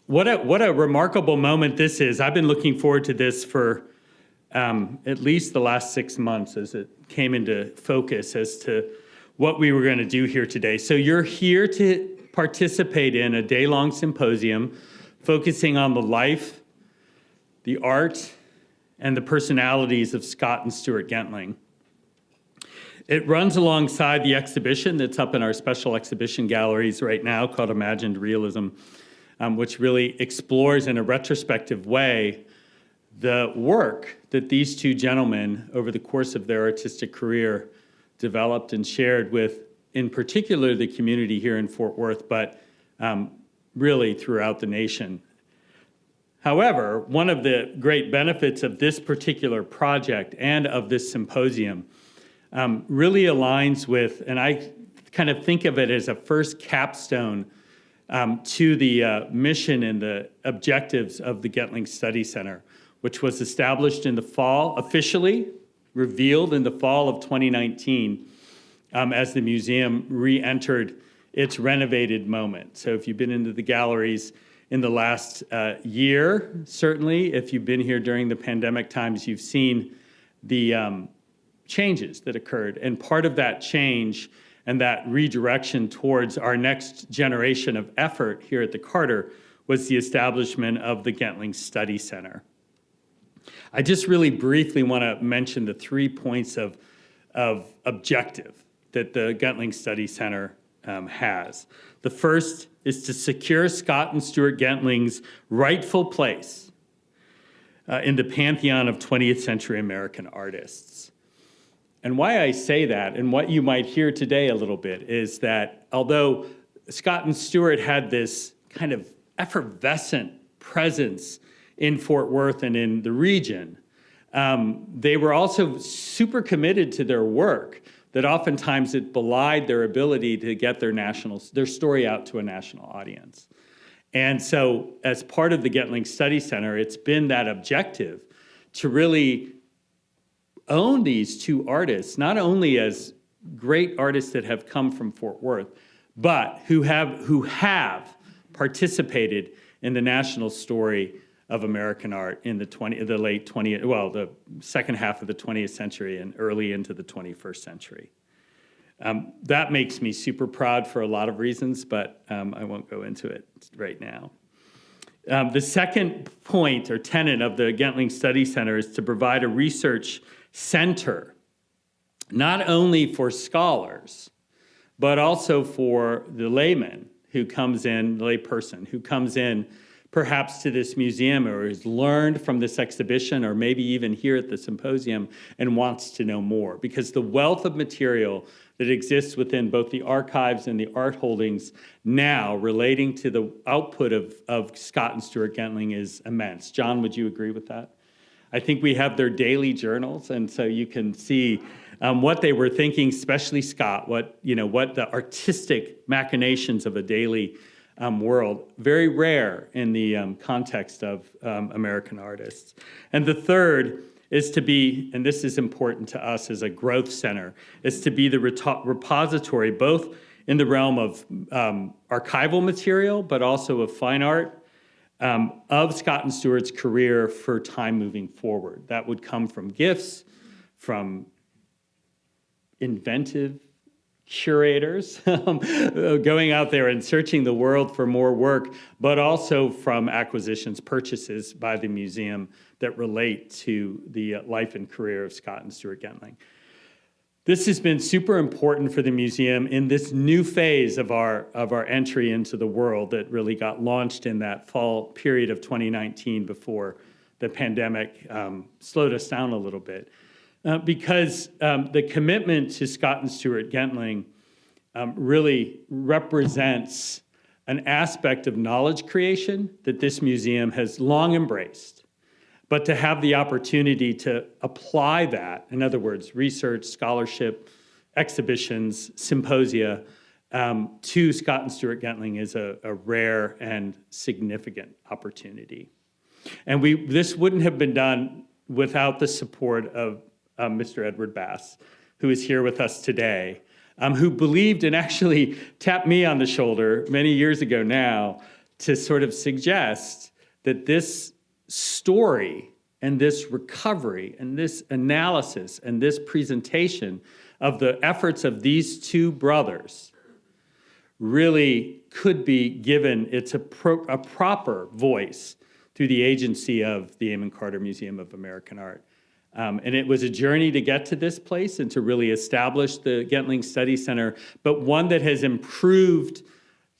What a remarkable moment this is. I've been looking forward to this for at least the last 6 months as it came into focus as to what we were going to do here today. So you're here to participate in a day-long symposium focusing on the life, the art, and the personalities of Scott and Stuart Gentling. It runs alongside the exhibition that's up in our special exhibition galleries right now called Imagined Realism, which really explores in a retrospective way the work that these two gentlemen over the course of their artistic career developed and shared with, in particular, the community here in Fort Worth, but really throughout the nation. However, one of the great benefits of this particular project and of this symposium really aligns with, and I kind of think of it as a first capstone to the mission and the objectives of the Gentlings Study Center, which was established in the fall, officially revealed in the fall of 2019 as the museum re-entered its renovated moment. So if you've been into the galleries in the last year, certainly, if you've been here during the pandemic times, you've seen the changes that occurred. And part of that change and that redirection towards our next generation of effort here at the Carter was the establishment of the Gentlings Study Center. I just really briefly want to mention the 3 points of objective that the Gentlings Study Center has. The first is to secure Scott and Stuart Gentling's rightful place in the pantheon of 20th century American artists. And why I say that, and what you might hear today a little bit, is that although Scott and Stuart had this kind of effervescent presence in Fort Worth and in the region, they were also super committed to their work, that oftentimes it belied their ability to get their story out to a national audience. And so as part of the Gentlings Study Center, it's been that objective to really own these two artists, not only as great artists that have come from Fort Worth, but who have participated in the national story of American art in the second half of the 20th century and early into the 21st century. That makes me super proud for a lot of reasons, but I won't go into it right now. The second point or tenet of the Gentlings Study Center is to provide a research center, not only for scholars, but also for the layman who comes in, the layperson who comes in perhaps to this museum or has learned from this exhibition or maybe even here at the symposium and wants to know more. Because the wealth of material that exists within both the archives and the art holdings now relating to the output of Scott and Stuart Gentling is immense. John, would you agree with that? I think we have their daily journals, and so you can see what they were thinking, especially Scott, what the artistic machinations of a daily world, very rare in the context of American artists. And the third is to be, and this is important to us as a growth center, is to be the repository, both in the realm of archival material, but also of fine art, of Scott and Stuart's career for time moving forward. That would come from gifts, from inventive curators going out there and searching the world for more work, but also from acquisitions, purchases by the museum that relate to the life and career of Scott and Stuart Gentling. This has been super important for the museum in this new phase of our entry into the world that really got launched in that fall period of 2019 before the pandemic slowed us down a little bit. Because the commitment to Scott and Stuart Gentling really represents an aspect of knowledge creation that this museum has long embraced. But to have the opportunity to apply that, in other words, research, scholarship, exhibitions, symposia, to Scott and Stuart Gentling is a rare and significant opportunity. And this wouldn't have been done without the support of Mr. Edward Bass, who is here with us today, who believed and actually tapped me on the shoulder many years ago now to sort of suggest that this story and this recovery and this analysis and this presentation of the efforts of these two brothers really could be given a proper voice through the agency of the Amon Carter Museum of American Art. And it was a journey to get to this place and to really establish the Gentlings Study Center, but one that has improved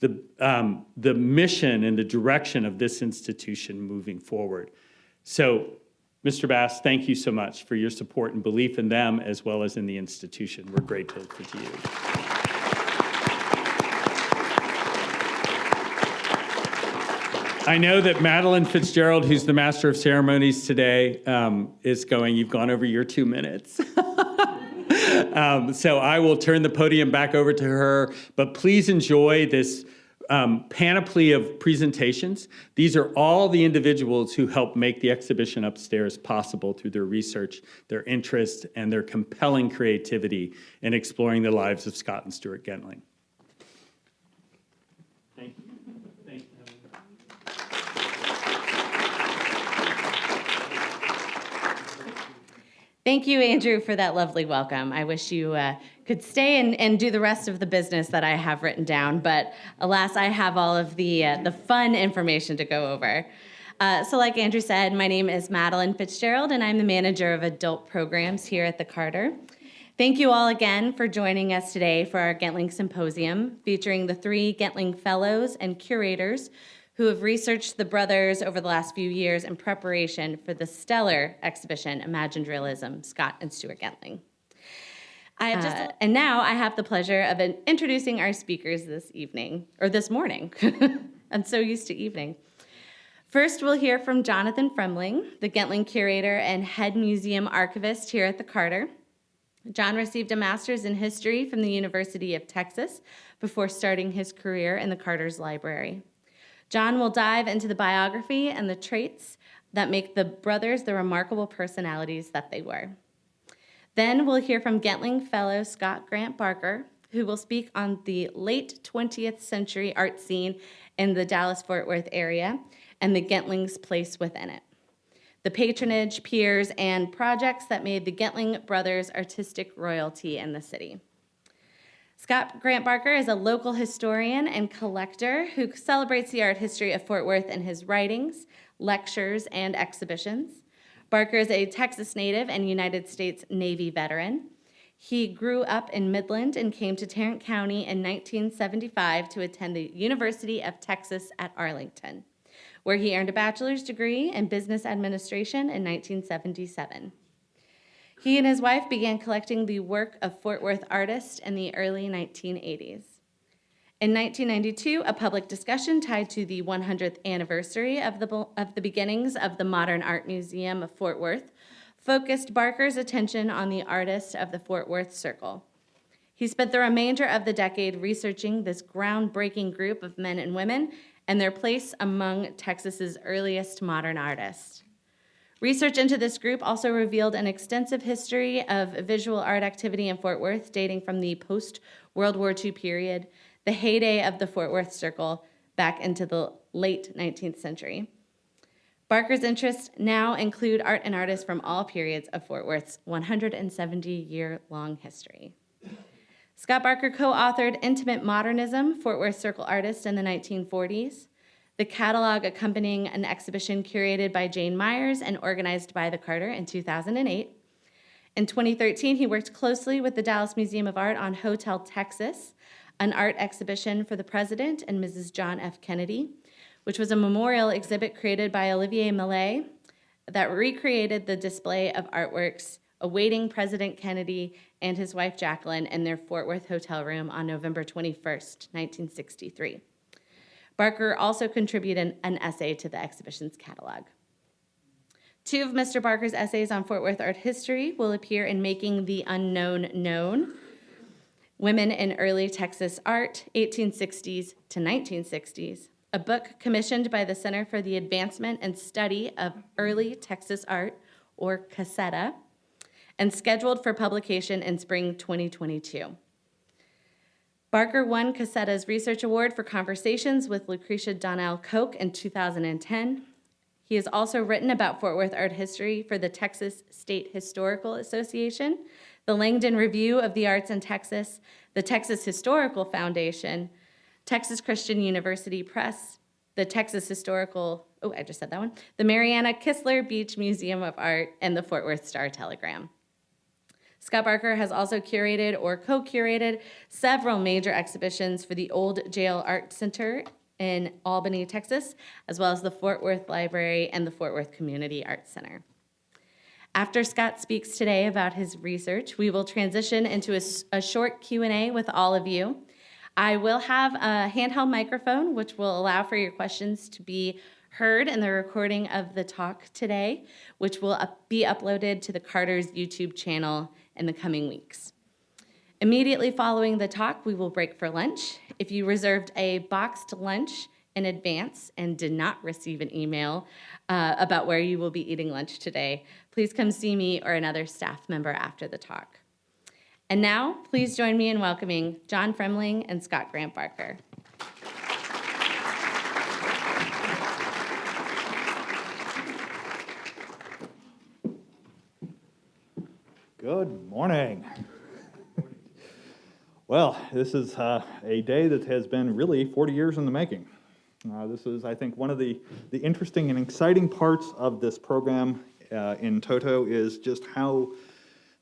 the mission and the direction of this institution moving forward. So, Mr. Bass, thank you so much for your support and belief in them as well as in the institution. We're grateful to you. I know that Madeline Fitzgerald, who's the Master of Ceremonies today, is going. You've gone over your 2 minutes. So I will turn the podium back over to her, but please enjoy this panoply of presentations. These are all the individuals who helped make the exhibition upstairs possible through their research, their interest, and their compelling creativity in exploring the lives of Scott and Stuart Gentling. Thank you. Thank you. Thank you, Andrew, for that lovely welcome. I wish you could stay and do the rest of the business that I have written down, but alas, I have all of the fun information to go over. So like Andrew said, my name is Madeline Fitzgerald, and I'm the manager of adult programs here at the Carter. Thank you all again for joining us today for our Gentling Symposium, featuring the 3 Gentling Fellows and Curators who have researched the brothers over the last few years in preparation for the stellar exhibition, Imagined Realism, Scott and Stuart Gentling. And now I have the pleasure of introducing our speakers this evening, or this morning. I'm so used to evening. First, we'll hear from Jonathan Fremling, the Gentling curator and head museum archivist here at the Carter. John received a master's in history from the University of Texas before starting his career in the Carter's library. John will dive into the biography and the traits that make the brothers the remarkable personalities that they were. Then we'll hear from Gentling fellow Scott Grant-Barker, who will speak on the late 20th century art scene in the Dallas-Fort Worth area and the Gentlings' place within it, the patronage, peers, and projects that made the Gentling brothers artistic royalty in the city. Scott Grant-Barker is a local historian and collector who celebrates the art history of Fort Worth in his writings, lectures, and exhibitions. Barker is a Texas native and United States Navy veteran. He grew up in Midland and came to Tarrant County in 1975 to attend the University of Texas at Arlington, where he earned a bachelor's degree in business administration in 1977. He and his wife began collecting the work of Fort Worth artists in the early 1980s. In 1992, a public discussion tied to the 100th anniversary of the beginnings of the Modern Art Museum of Fort Worth focused Barker's attention on the artists of the Fort Worth Circle. He spent the remainder of the decade researching this groundbreaking group of men and women and their place among Texas's earliest modern artists. Research into this group also revealed an extensive history of visual art activity in Fort Worth dating from the post-World War II period, the heyday of the Fort Worth Circle, back into the late 19th century. Barker's interests now include art and artists from all periods of Fort Worth's 170-year-long history. Scott Barker co-authored Intimate Modernism, Fort Worth Circle Artists in the 1940s, the catalog accompanying an exhibition curated by Jane Myers and organized by the Carter in 2008. In 2013, he worked closely with the Dallas Museum of Art on Hotel Texas, an art exhibition for the President and Mrs. John F. Kennedy, which was a memorial exhibit created by Olivier Millet that recreated the display of artworks awaiting President Kennedy and his wife Jacqueline in their Fort Worth hotel room on November 21st, 1963. Barker also contributed an essay to the exhibition's catalog. 2 of Mr. Barker's essays on Fort Worth art history will appear in Making the Unknown Known, Women in Early Texas Art, 1860s to 1960s, a book commissioned by the Center for the Advancement and Study of Early Texas Art, or CASETA, and scheduled for publication in spring 2022. Barker won Cassetta's Research Award for Conversations with Lucretia Donnell Koch in 2010. He has also written about Fort Worth art history for the Texas State Historical Association, the Langdon Review of the Arts in Texas, the Texas Historical Foundation, Texas Christian University Press, the Texas Historical, the Mariana Kistler Beach Museum of Art, and the Fort Worth Star-Telegram. Scott Barker has also curated or co-curated several major exhibitions for the Old Jail Art Center in Albany, Texas, as well as the Fort Worth Library and the Fort Worth Community Arts Center. After Scott speaks today about his research, we will transition into a short Q&A with all of you. I will have a handheld microphone, which will allow for your questions to be heard in the recording of the talk today, which will be uploaded to the Carter's YouTube channel in the coming weeks. Immediately following the talk, we will break for lunch. If you reserved a boxed lunch in advance and did not receive an email about where you will be eating lunch today, please come see me or another staff member after the talk. And now, please join me in welcoming John Fremling and Scott Rantbarker. Good morning. Well, this is a day that has been really 40 years in the making. This is, I think, one of the interesting and exciting parts of this program in toto is just how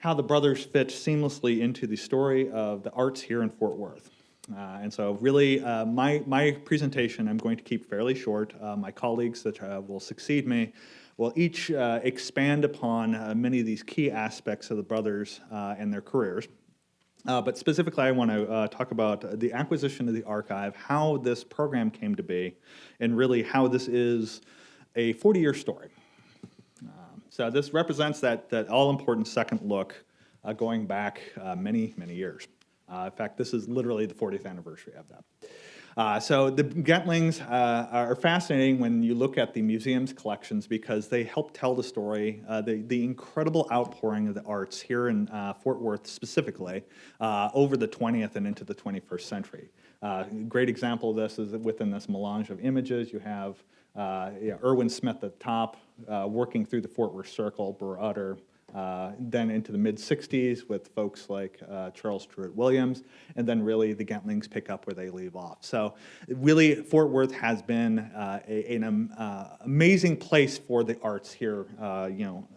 the brothers fit seamlessly into the story of the arts here in Fort Worth. And so really, my presentation I'm going to keep fairly short. My colleagues that will succeed me will each expand upon many of these key aspects of the brothers and their careers. But specifically, I want to talk about the acquisition of the archive, how this program came to be, and really how this is a 40-year story. So this represents that all-important second look going back many, many years. In fact, this is literally the 40th anniversary of that. So the Gentlings are fascinating when you look at the museum's collections because they help tell the story, the incredible outpouring of the arts here in Fort Worth specifically over the 20th and into the 21st century. A great example of this is within this melange of images. You have Irwin Smith at the top working through the Fort Worth Circle, Burr Utter, then into the mid-60s with folks like Charles Stewart Williams, and then really the Gentlings pick up where they leave off. So really, Fort Worth has been an amazing place for the arts here,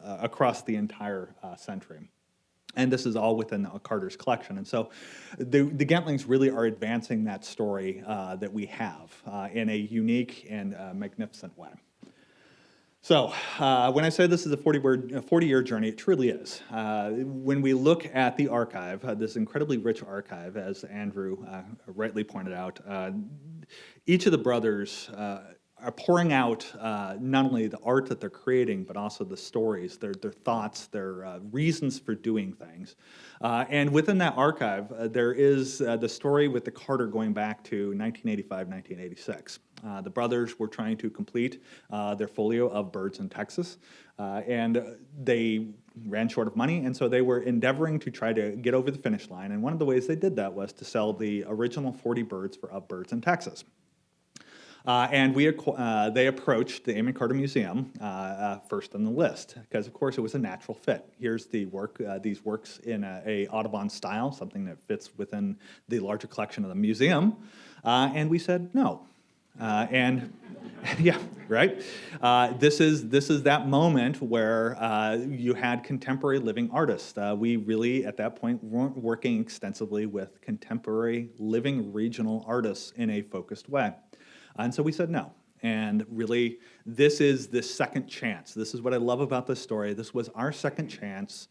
across the entire century. And this is all within Carter's collection. And so the Gentlings really are advancing that story that we have in a unique and magnificent way. So when I say this is a 40-year journey, it truly is. When we look at the archive, this incredibly rich archive, as Andrew rightly pointed out, each of the brothers are pouring out not only the art that they're creating, but also the stories, their thoughts, their reasons for doing things. And within that archive, there is the story with the Carter going back to 1985, 1986. The brothers were trying to complete their folio of birds in Texas, and they ran short of money, and so they were endeavoring to try to get over the finish line. And one of the ways they did that was to sell the original 40 birds of birds in Texas. And they approached the Amon Carter Museum first on the list because, of course, it was a natural fit. Here's the work, these works in a Audubon style, something that fits within the larger collection of the museum. And we said no. And yeah, right. This is that moment where you had contemporary living artists. We really, at that point, weren't working extensively with contemporary living regional artists in a focused way. And so we said no. And really, this is the second chance. This is what I love about this story. This was our second chance.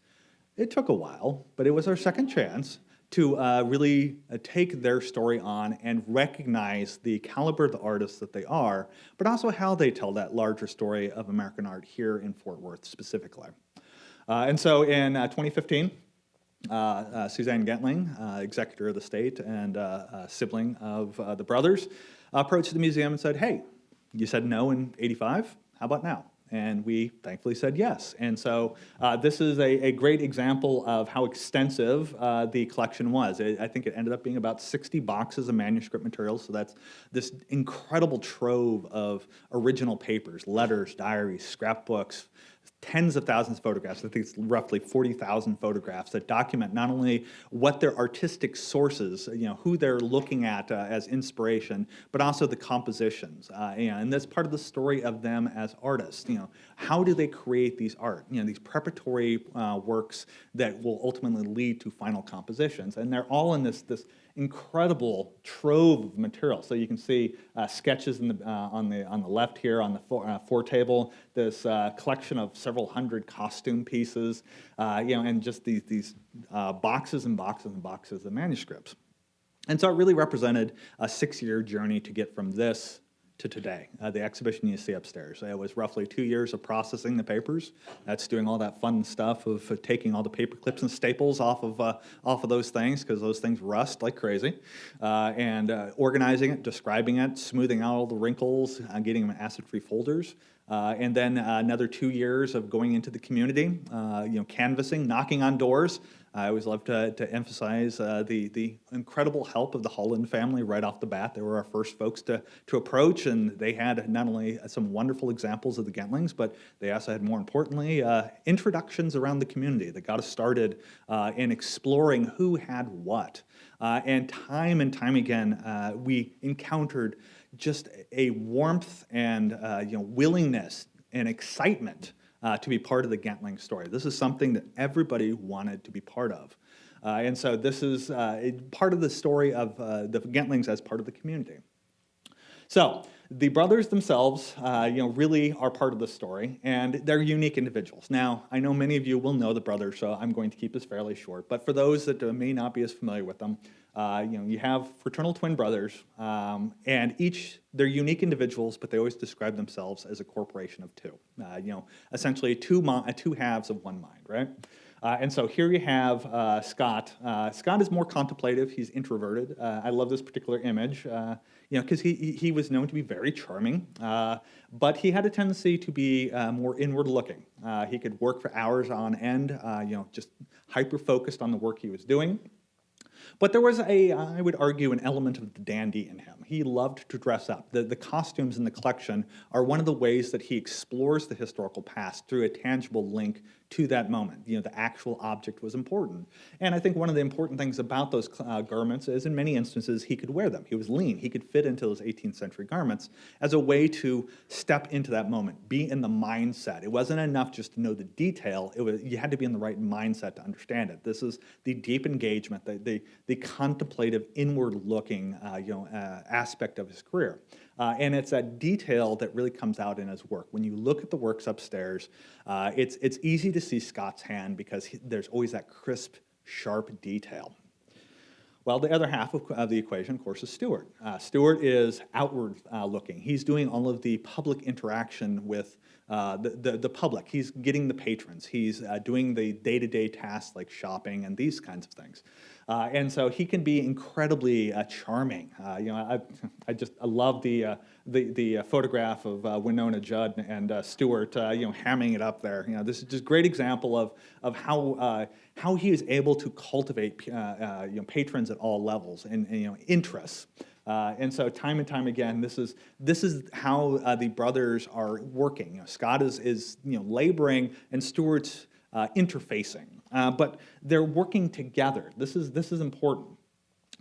It took a while, but it was our second chance to really take their story on and recognize the caliber of the artists that they are, but also how they tell that larger story of American art here in Fort Worth specifically. And so in 2015, Suzanne Gentling, executor of the state and sibling of the brothers, approached the museum and said, hey, you said no in '85, how about now? And we thankfully said yes. And so this is a great example of how extensive the collection was. I think it ended up being about 60 boxes of manuscript materials. So that's this incredible trove of original papers, letters, diaries, scrapbooks, tens of thousands of photographs. I think it's roughly 40,000 photographs that document not only what their artistic sources, who they're looking at as inspiration, but also the compositions. And that's part of the story of them as artists. How do they create these art? These preparatory works that will ultimately lead to final compositions. And they're all in this incredible trove of material. So you can see sketches on the left here on the fore table. This collection of several hundred costume pieces, and just these boxes and boxes and boxes of manuscripts. And so it really represented a 6-year journey to get from this to today. The exhibition you see upstairs. It was roughly 2 years of processing the papers. That's doing all that fun stuff of taking all the paper clips and staples off of those things, because those things rust like crazy, and organizing it, describing it, smoothing out all the wrinkles, getting them in acid-free folders. And then another 2 years of going into the community, canvassing, knocking on doors. I always love to emphasize the incredible help of the Holland family right off the bat. They were our first folks to approach, and they had not only some wonderful examples of the Gentlings, but they also had, more importantly, introductions around the community that got us started in exploring who had what. And time again, we encountered just a warmth and willingness and excitement to be part of the Gentling story. This is something that everybody wanted to be part of. And so this is part of the story of the Gentlings as part of the community. So the brothers themselves, really are part of the story, and they're unique individuals. Now, I know many of you will know the brothers, so I'm going to keep this fairly short. But for those that may not be as familiar with them, you have fraternal twin brothers, and they're unique individuals, but they always describe themselves as a corporation of two. Essentially two halves of one mind, right? And so here you have Scott. Scott is more contemplative. He's introverted. I love this particular image, because he was known to be very charming, but he had a tendency to be more inward-looking. He could work for hours on end, just hyper-focused on the work he was doing. But there was I would argue, an element of the dandy in him. He loved to dress up. The costumes in the collection are one of the ways that he explores the historical past through a tangible link to that moment. The actual object was important. And I think one of the important things about those garments is, in many instances, he could wear them. He was lean. He could fit into those 18th century garments as a way to step into that moment, be in the mindset. It wasn't enough just to know the detail. You had to be in the right mindset to understand it. This is the deep engagement, the contemplative, inward-looking aspect of his career. And it's that detail that really comes out in his work. When you look at the works upstairs, it's easy to see Scott's hand because there's always that crisp, sharp detail. Well, the other half of the equation, of course, is Stewart. Stewart is outward looking. He's doing all of the public interaction with the public. He's getting the patrons. He's doing the day-to-day tasks like shopping and these kinds of things. And so he can be incredibly charming. I love the photograph of Winona Judd and Stuart, hamming it up there. This is just a great example of how he is able to cultivate patrons at all levels and interests. And so time and time again, this is how the brothers are working. Scott is laboring, and Stuart's interfacing, but they're working together. This is important.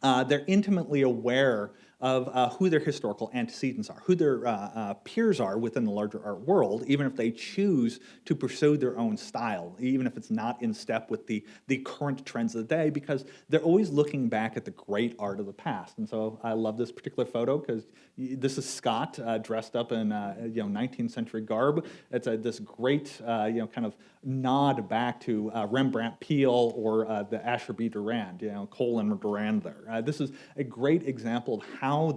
They're intimately aware of who their historical antecedents are, who their peers are within the larger art world, even if they choose to pursue their own style, even if it's not in step with the current trends of the day, because they're always looking back at the great art of the past. And so I love this particular photo because this is Scott dressed up in 19th century garb. It's this great kind of nod back to Rembrandt Peale or the Asher B. Durand, Cole and Durand there. This is a great example of how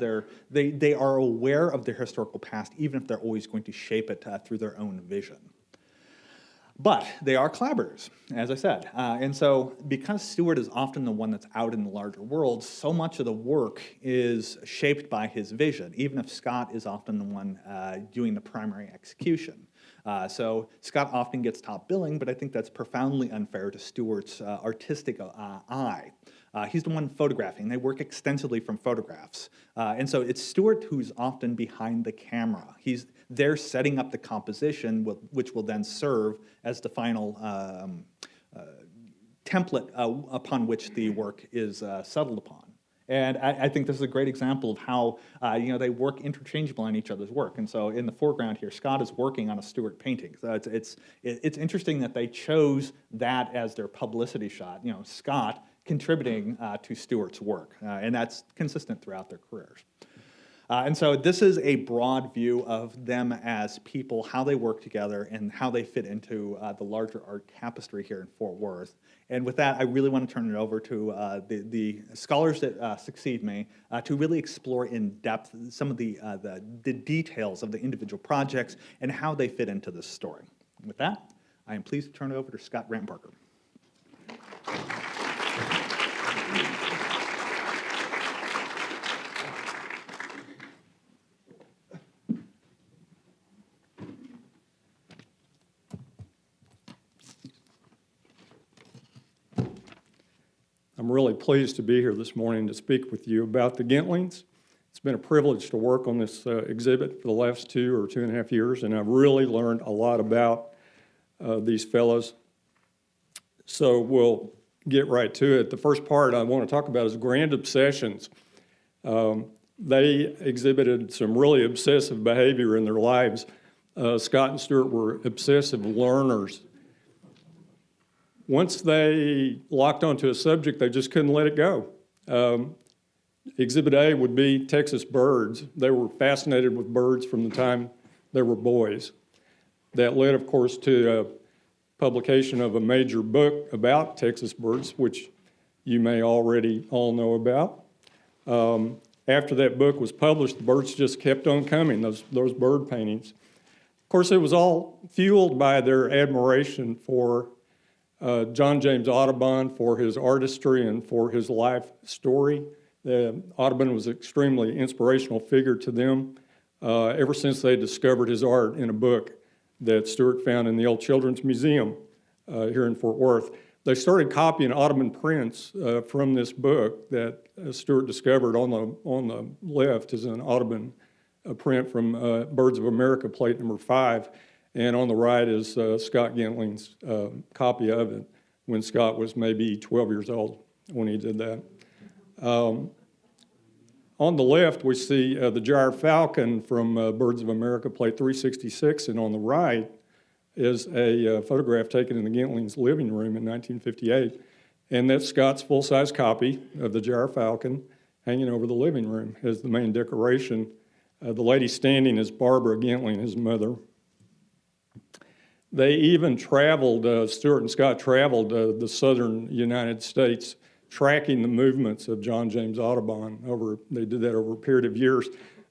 they are aware of their historical past, even if they're always going to shape it through their own vision. But they are collaborators, as I said. And so because Stewart is often the one that's out in the larger world, so much of the work is shaped by his vision, even if Scott is often the one doing the primary execution. So Scott often gets top billing, but I think that's profoundly unfair to Stuart's artistic eye. He's the one photographing. They work extensively from photographs. And so it's Stewart who's often behind the camera. He's there setting up the composition, which will then serve as the final template upon which the work is settled upon. And I think this is a great example of how they work interchangeable on each other's work. And so in the foreground here, Scott is working on a Stuart painting. So it's interesting that they chose that as their publicity shot. Scott contributing to Stuart's work, and that's consistent throughout their careers. And so this is a broad view of them as people, how they work together, and how they fit into the larger art tapestry here in Fort Worth. And with that, I really want to turn it over to the scholars that succeed me to really explore in depth some of the details of the individual projects and how they fit into this story. With that, I am pleased to turn it over to Scott Rantbarker. I'm really pleased to be here this morning to speak with you about the Gentlings. It's been a privilege to work on this exhibit for the last 2 or 2.5 years, and I've really learned a lot about these fellows. So we'll get right to it. The first part I want to talk about is grand obsessions. They exhibited some really obsessive behavior in their lives. Scott and Stuart were obsessive learners. Once they locked onto a subject, they just couldn't let it go. Exhibit A would be Texas birds. They were fascinated with birds from the time they were boys. That led, of course, to a publication of a major book about Texas birds, which you may already all know about. After that book was published, the birds just kept on coming, those bird paintings. Of course, it was all fueled by their admiration for John James Audubon, for his artistry and for his life story. Audubon was an extremely inspirational figure to them ever since they discovered his art in a book that Stuart found in the old Children's Museum here in Fort Worth. They started copying Audubon prints from this book that Stuart discovered. On the left is an Audubon print from Birds of America, plate number 5. And on the right is Scott Gentling's copy of it when Scott was maybe 12 years old when he did that. On the left, we see the gyre falcon from Birds of America, plate 366, and on the right is a photograph taken in the Gentlings' living room in 1958, and that's Scott's full-size copy of the gyre falcon hanging over the living room as the main decoration. The lady standing is Barbara Gentling, his mother. They even traveled, Stuart and Scott traveled the southern United States, tracking the movements of John James Audubon. They did that over a period of years.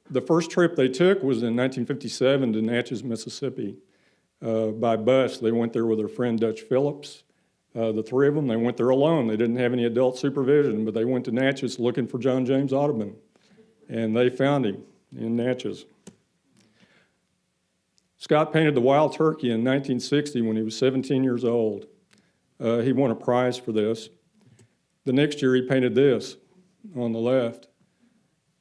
The first trip they took was in 1957 to Natchez, Mississippi. By bus, they went there with their friend Dutch Phillips. The three of them, they went there alone. They didn't have any adult supervision, but they went to Natchez looking for John James Audubon, and they found him in Natchez. Scott painted the wild turkey in 1960 when he was 17 years old. He won a prize for this. The next year he painted this on the left.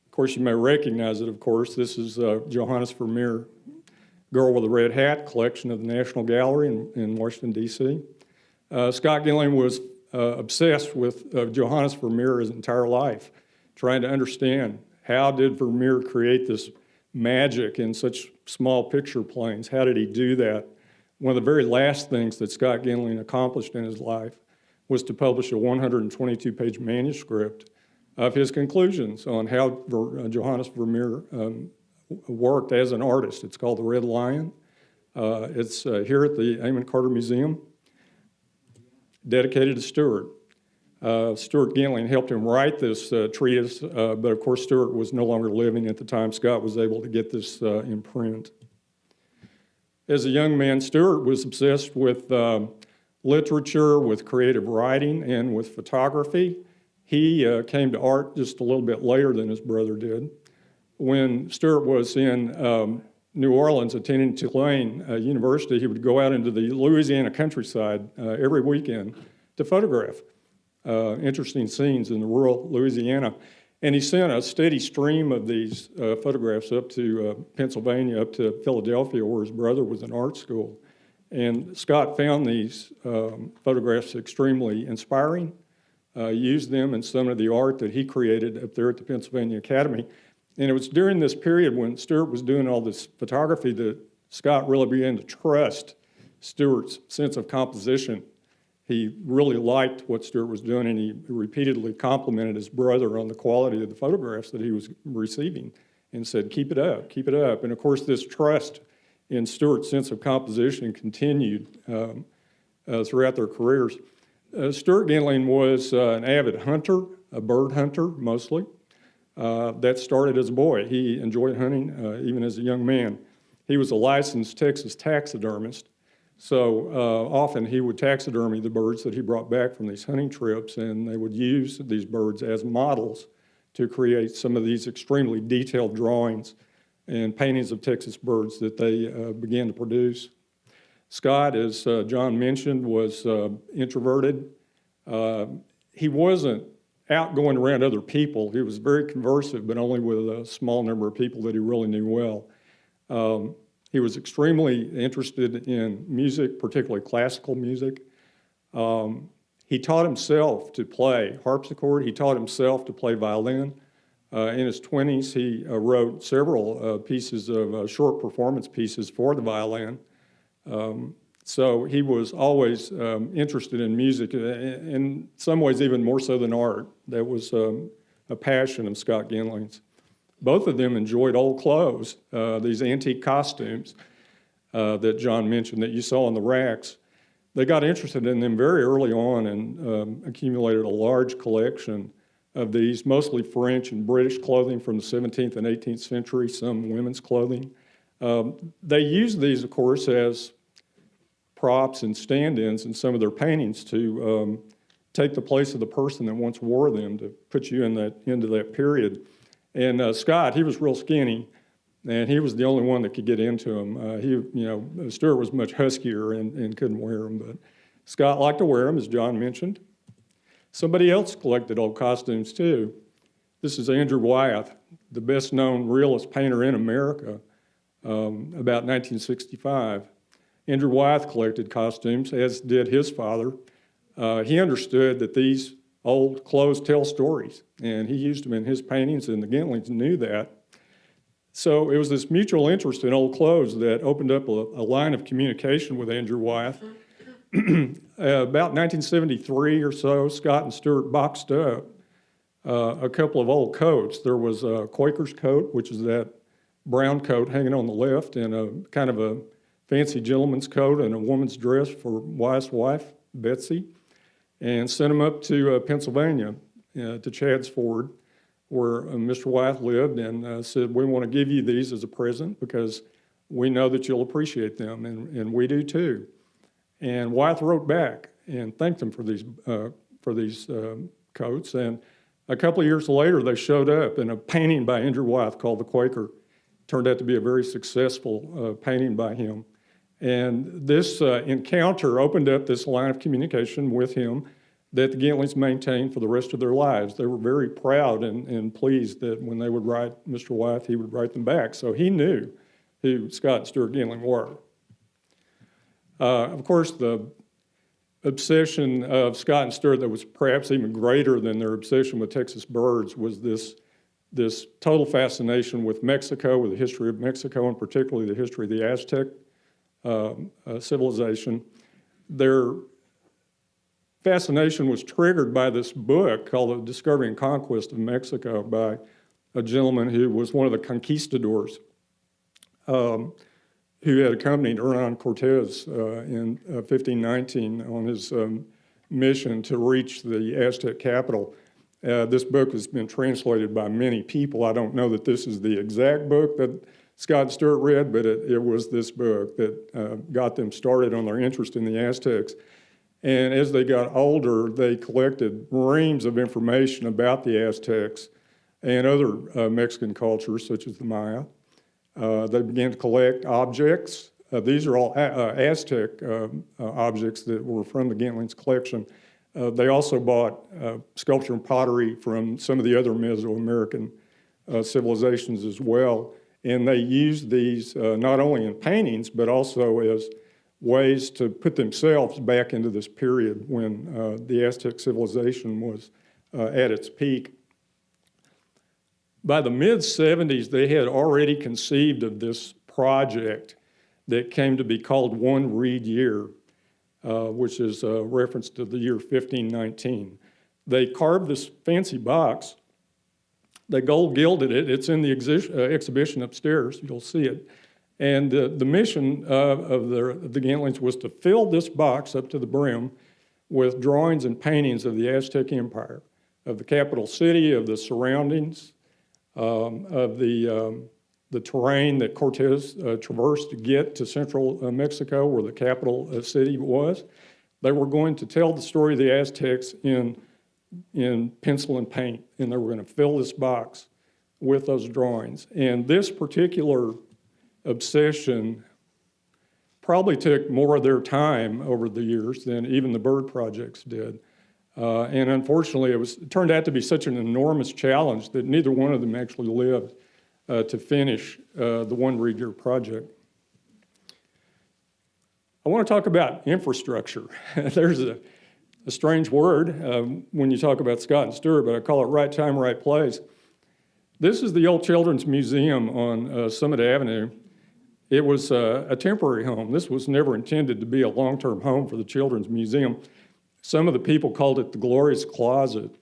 Of course, you may recognize it, of course. This is Johannes Vermeer, Girl with a Red Hat, collection of the National Gallery in Washington, D.C. Scott Gentling was obsessed with Johannes Vermeer his entire life, trying to understand how did Vermeer create this magic in such small picture planes. How did he do that? One of the very last things that Scott Gentling accomplished in his life was to publish a 122-page manuscript of his conclusions on how Johannes Vermeer worked as an artist. It's called The Red Lion. It's here at the Amon Carter Museum, dedicated to Stuart. Stuart Gentling helped him write this treatise, but of course Stuart was no longer living at the time Scott was able to get this in print. As a young man, Stuart was obsessed with literature, with creative writing, and with photography. He came to art just a little bit later than his brother did. When Stuart was in New Orleans attending Tulane University, he would go out into the Louisiana countryside every weekend to photograph interesting scenes in the rural Louisiana. And he sent a steady stream of these photographs up to Pennsylvania, up to Philadelphia, where his brother was in art school. And Scott found these photographs extremely inspiring, used them in some of the art that he created up there at the Pennsylvania Academy. And it was during this period when Stuart was doing all this photography that Scott really began to trust Stuart's sense of composition. He really liked what Stuart was doing, and he repeatedly complimented his brother on the quality of the photographs that he was receiving and said, keep it up, keep it up. And of course, this trust in Stuart's sense of composition continued throughout their careers. Stuart Gentlings was an avid hunter, a bird hunter mostly. That started as a boy. He enjoyed hunting even as a young man. He was a licensed Texas taxidermist, so often he would taxidermy the birds that he brought back from these hunting trips, and they would use these birds as models to create some of these extremely detailed drawings and paintings of Texas birds that they began to produce. Scott, as John mentioned, was introverted. He wasn't outgoing around other people. He was very conversive, but only with a small number of people that he really knew well. He was extremely interested in music, particularly classical music. He taught himself to play harpsichord. He taught himself to play violin. In his 20s, he wrote several pieces of short performance pieces for the violin. So he was always interested in music, in some ways even more so than art. That was a passion of Scott Gentlings. Both of them enjoyed old clothes, these antique costumes that John mentioned that you saw on the racks. They got interested in them very early on and accumulated a large collection of these, mostly French and British clothing from the 17th and 18th century, some women's clothing. They used these, of course, as props and stand-ins in some of their paintings to take the place of the person that once wore them, to put you into that period. And Scott, he was real skinny, and he was the only one that could get into them. Stuart was much huskier and couldn't wear them, but Scott liked to wear them, as John mentioned. Somebody else collected old costumes too. This is Andrew Wyatt, the best-known realist painter in America, about 1965. Andrew Wyatt collected costumes, as did his father. He understood that these old clothes tell stories, and he used them in his paintings, and the Gentlings knew that. So it was this mutual interest in old clothes that opened up a line of communication with Andrew Wyatt. About 1973 or so, Scott and Stuart boxed up a couple of old coats. There was a Quaker's coat, which is that brown coat hanging on the left, and a kind of a fancy gentleman's coat and a woman's dress for Wyatt's wife, Betsy, and sent them up to Pennsylvania, to Chadds Ford, where Mr. Wyatt lived, and said, we want to give you these as a present because we know that you'll appreciate them, and we do too. And Wyatt wrote back and thanked them for these coats, and a couple of years later they showed up in a painting by Andrew Wyatt called The Quaker. Turned out to be a very successful painting by him. And this encounter opened up this line of communication with him that the Gentlings maintained for the rest of their lives. They were very proud and pleased that when they would write Mr. Wyatt, he would write them back. So he knew who Scott and Stuart Gentling were. Of course, the obsession of Scott and Stuart that was perhaps even greater than their obsession with Texas birds was this total fascination with Mexico, with the history of Mexico, and particularly the history of the Aztec civilization. Their fascination was triggered by this book called The Discovery and Conquest of Mexico by a gentleman who was one of the conquistadors who had accompanied Hernan Cortez in 1519 on his mission to reach the Aztec capital. This book has been translated by many people. I don't know that this is the exact book that Scott and Stuart read, but it was this book that got them started on their interest in the Aztecs. And as they got older, they collected reams of information about the Aztecs and other Mexican cultures, such as the Maya. They began to collect objects. These are all Aztec objects that were from the Gentlings collection. They also bought sculpture and pottery from some of the other Mesoamerican civilizations as well. And they used these not only in paintings, but also as ways to put themselves back into this period when the Aztec civilization was at its peak. By the mid-70s, they had already conceived of this project that came to be called One Reed Year, which is a reference to the year 1519. They carved this fancy box. They gold gilded it. It's in the exhibition upstairs. You'll see it. And the mission of the Gentlings was to fill this box up to the brim with drawings and paintings of the Aztec Empire, of the capital city, of the surroundings, of the terrain that Cortez traversed to get to central Mexico, where the capital city was. They were going to tell the story of the Aztecs in pencil and paint, and they were going to fill this box with those drawings. And this particular obsession probably took more of their time over the years than even the bird projects did. And unfortunately, it turned out to be such an enormous challenge that neither one of them actually lived to finish the One Reed Year project. I want to talk about infrastructure. There's a strange word when you talk about Scott and Stewart, but I call it right time, right place. This is the old Children's Museum on Summit Avenue. It was a temporary home. This was never intended to be a long-term home for the Children's Museum. Some of the people called it the Glorious Closet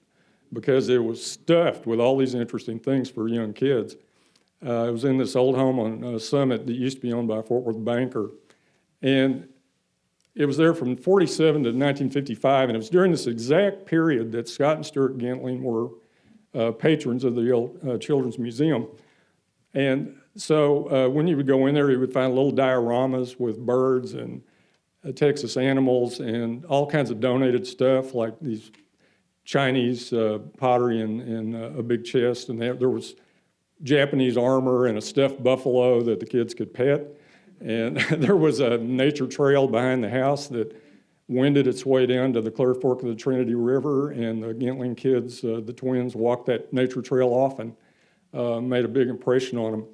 because it was stuffed with all these interesting things for young kids. It was in this old home on Summit that used to be owned by a Fort Worth banker. And it was there from 47 to 1955, and it was during this exact period that Scott and Stuart Gentling were patrons of the old Children's Museum. And so when you would go in there, you would find little dioramas with birds and Texas animals and all kinds of donated stuff like these Chinese pottery in a big chest. And there was Japanese armor and a stuffed buffalo that the kids could pet. And there was a nature trail behind the house that wended its way down to the Clear Fork of the Trinity River. And the Gentling kids, the twins, walked that nature trail off and made a big impression on them.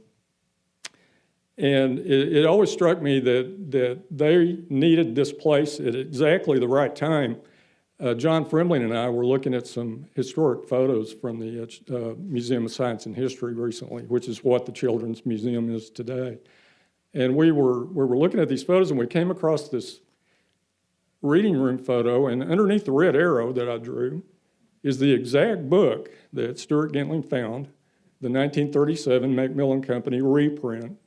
And it always struck me that they needed this place at exactly the right time. John Fremling and I were looking at some historic photos from the Museum of Science and History recently, which is what the Children's Museum is today. And we were looking at these photos, and we came across this reading room photo, and underneath the red arrow that I drew is the exact book that Stuart Gentling found, the 1937 Macmillan Company reprint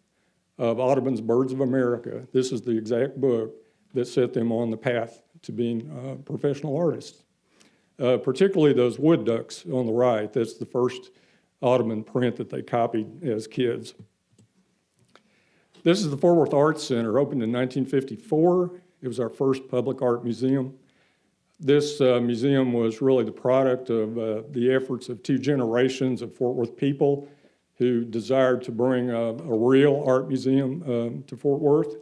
of Audubon's Birds of America. This is the exact book that set them on the path to being professional artists. Particularly those wood ducks on the right. That's the first Audubon print that they copied as kids. This is the Fort Worth Arts Center, opened in 1954. It was our first public art museum. This museum was really the product of the efforts of two generations of Fort Worth people who desired to bring a real art museum to Fort Worth.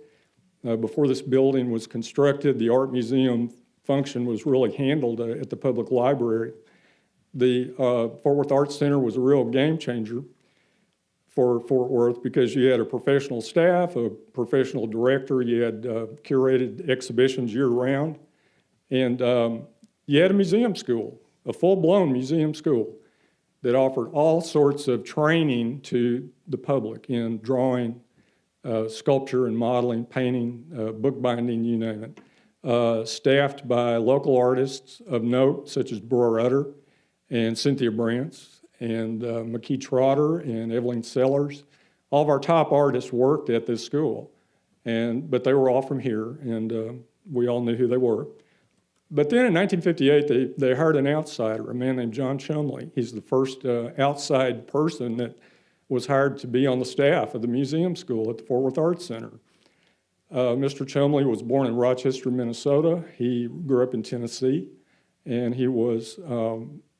Before this building was constructed, the art museum function was really handled at the public library. The Fort Worth Arts Center was a real game changer for Fort Worth because you had a professional staff, a professional director, you had curated exhibitions year-round, and you had a museum school, a full-blown museum school that offered all sorts of training to the public in drawing, sculpture and modeling, painting, bookbinding, you name it. Staffed by local artists of note, such as Brewer Utter and Cynthia Brantz and McKee Trotter and Evelyn Sellers. All of our top artists worked at this school, but they were all from here, and we all knew who they were. But then in 1958, they hired an outsider, a man named John Chumley. He's the first outside person that was hired to be on the staff of the museum school at the Fort Worth Arts Center. Mr. Chumley was born in Rochester, Minnesota. He grew up in Tennessee, and he was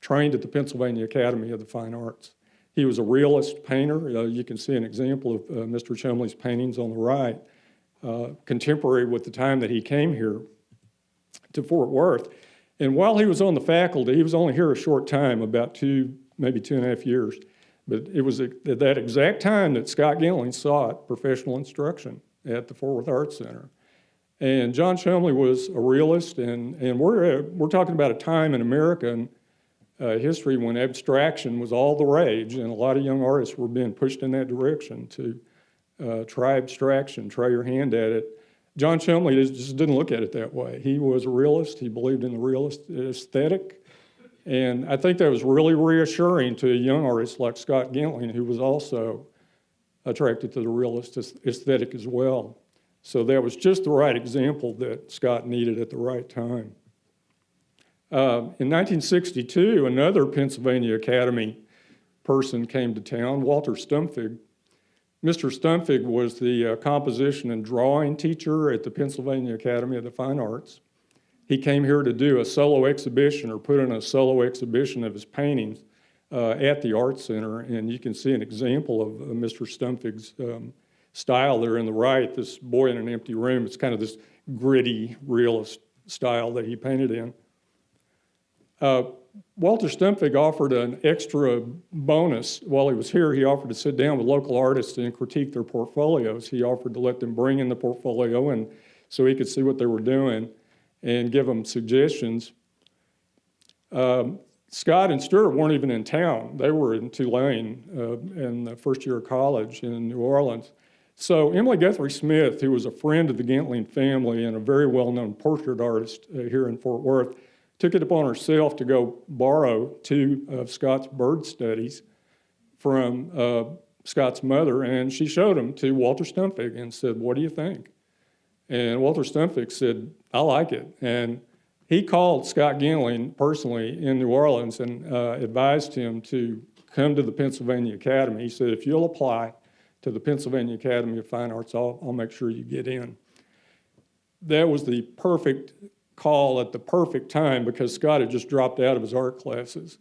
trained at the Pennsylvania Academy of the Fine Arts. He was a realist painter. You can see an example of Mr. Chumley's paintings on the right, contemporary with the time that he came here to Fort Worth. And while he was on the faculty, he was only here a short time, about maybe 2.5 years. But it was at that exact time that Scott Gentlings sought professional instruction at the Fort Worth Arts Center. And John Shumley was a realist, and we're talking about a time in American history when abstraction was all the rage, and a lot of young artists were being pushed in that direction to try abstraction, try your hand at it. John Shumley just didn't look at it that way. He was a realist. He believed in the realist aesthetic. And I think that was really reassuring to a young artist like Scott Gentlings, who was also attracted to the realist aesthetic as well. So that was just the right example that Scott needed at the right time. In 1962, another Pennsylvania Academy person came to town, Walter Stumpfig. Mr. Stumpfig was the composition and drawing teacher at the Pennsylvania Academy of the Fine Arts. He came here to do a solo exhibition or put in a solo exhibition of his paintings at the Arts Center, and you can see an example of Mr. Stumpfig's style there in the right, this boy in an empty room. It's kind of this gritty, realist style that he painted in. Walter Stumpfig offered an extra bonus while he was here. He offered to sit down with local artists and critique their portfolios. He offered to let them bring in the portfolio and so he could see what they were doing and give them suggestions. Scott and Stuart weren't even in town. They were in Tulane in the first year of college in New Orleans. So Emily Guthrie Smith, who was a friend of the Gentlings family and a very well-known portrait artist here in Fort Worth, took it upon herself to go borrow 2 of Scott's bird studies from Scott's mother, and she showed them to Walter Stumpfig and said, "What do you think?" And Walter Stumpfig said, "I like it." And he called Scott Gentlings personally in New Orleans and advised him to come to the Pennsylvania Academy. He said, "If you'll apply to the Pennsylvania Academy of Fine Arts, I'll make sure you get in." That was the perfect call at the perfect time because Scott had just dropped out of his art classes.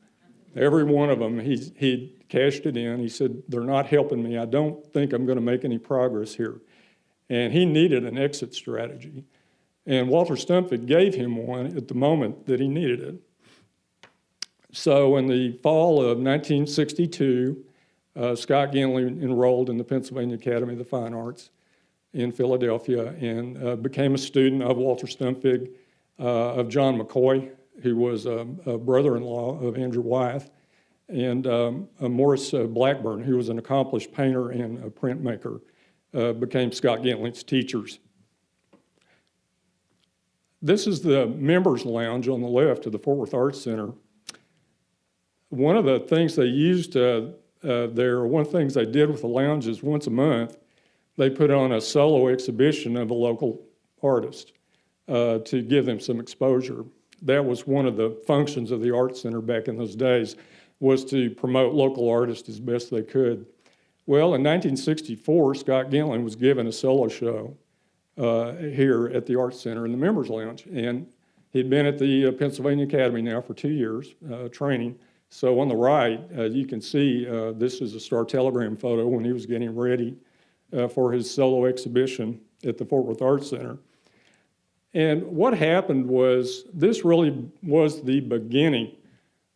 Every one of them, he cashed it in. He said, "They're not helping me. I don't think I'm going to make any progress here." And he needed an exit strategy. And Walter Stumpfig gave him one at the moment that he needed it. So in the fall of 1962, Scott Gentlings enrolled in the Pennsylvania Academy of the Fine Arts in Philadelphia and became a student of Walter Stumpfig, of John McCoy, who was a brother-in-law of Andrew Wyatt, and Morris Blackburn, who was an accomplished painter and a printmaker, became Scott Gentlings' teachers. This is the members' lounge on the left of the Fort Worth Arts Center. One of the things they used one of the things they did with the lounge is once a month, they put on a solo exhibition of a local artist to give them some exposure. That was one of the functions of the Arts Center back in those days, was to promote local artists as best they could. Well, in 1964, Scott Gentlings was given a solo show here at the Arts Center in the Members Lounge. And he'd been at the Pennsylvania Academy now for 2 years, training. So on the right, you can see this is a Star Telegram photo when he was getting ready for his solo exhibition at the Fort Worth Arts Center. And what happened was, this really was the beginning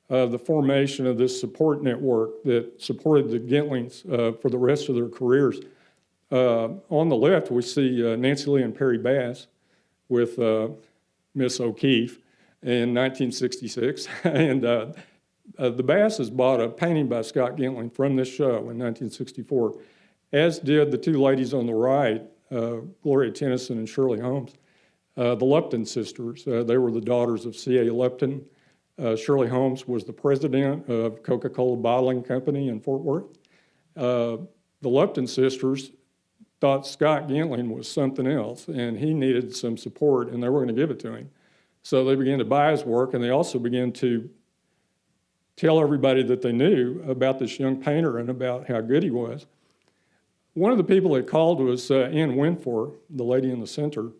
of the formation of this support network that supported the Gentlings for the rest of their careers. On the left, we see Nancy Lee and Perry Bass with Miss O'Keefe in 1966. And the Basses bought a painting by Scott Gentlings from this show in 1964, as did the 2 ladies on the right, Gloria Tennyson and Shirley Holmes. The Lupton sisters, they were the daughters of C.A. Lupton. Shirley Holmes was the president of Coca-Cola Bottling Company in Fort Worth. The Lupton sisters thought Scott Gentlings was something else, and he needed some support, and they were going to give it to him. So they began to buy his work, and they also began to tell everybody that they knew about this young painter and about how good he was. One of the people that called was Ann Winford, the lady in the center.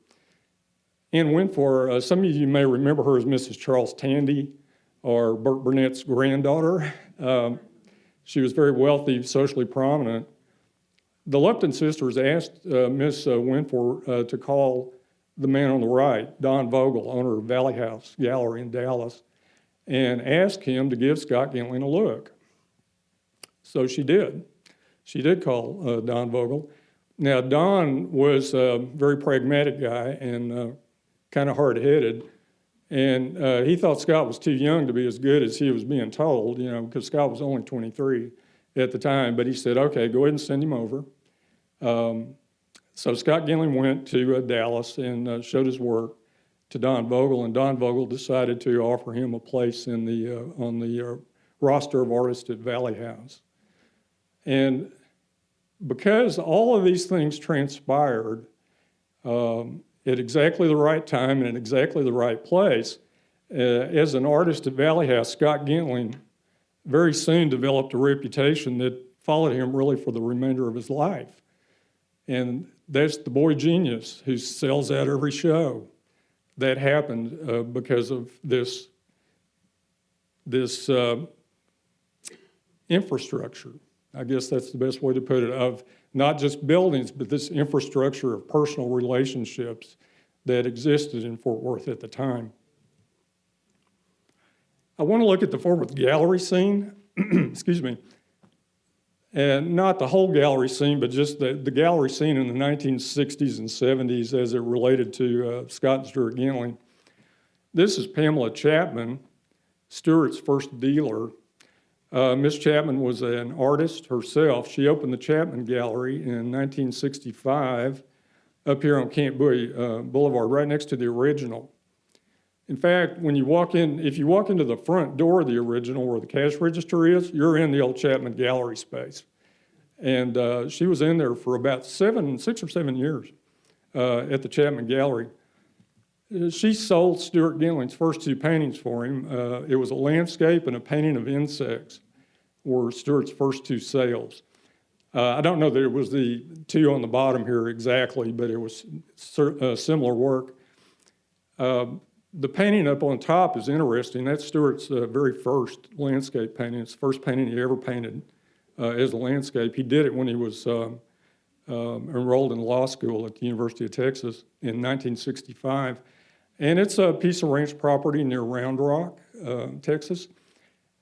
Ann Winford, some of you may remember her as Mrs. Charles Tandy, or Burt Burnett's granddaughter. She was very wealthy, socially prominent. The Lupton sisters asked Miss Winford to call the man on the right, Don Vogel, owner of Valley House Gallery in Dallas, and ask him to give Scott Gentling a look. So she did. She did call Don Vogel. Now, Don was a very pragmatic guy and kind of hard-headed, and he thought Scott was too young to be as good as he was being told, you know, because Scott was only 23 at the time. But he said, okay, go ahead and send him over. So Scott Gentling went to Dallas and showed his work to Don Vogel, and Don Vogel decided to offer him a place in on the roster of artists at Valley House. And because all of these things transpired at exactly the right time and in exactly the right place, as an artist at Valley House, Scott Gentling very soon developed a reputation that followed him really for the remainder of his life. And that's the boy genius who sells out every show. That happened because of this infrastructure. I guess that's the best way to put it, of not just buildings, but this infrastructure of personal relationships that existed in Fort Worth at the time. I want to look at the Fort Worth gallery scene, excuse me, and not the whole gallery scene, but just the gallery scene in the 1960s and 70s as it related to Scott and Stuart Gentling. This is Pamela Chapman, Stewart's first dealer. Miss Chapman was an artist herself. She opened the Chapman Gallery in 1965 up here on Camp Bowie Boulevard, right next to the original. In fact, when you walk in, if you walk into the front door of the original where the cash register is, you're in the old Chapman Gallery space. And she was in there for about 6 or 7 years at the Chapman Gallery. She sold Stuart Gentling's first 2 paintings for him. It was a landscape and a painting of insects were Stuart's first 2 sales. I don't know that it was the 2 on the bottom here exactly, but it was similar work. The painting up on top is interesting. That's Stuart's very first landscape painting. It's the first painting he ever painted as a landscape. He did it when he was enrolled in law school at the University of Texas in 1965. And it's a piece of ranch property near Round Rock, Texas.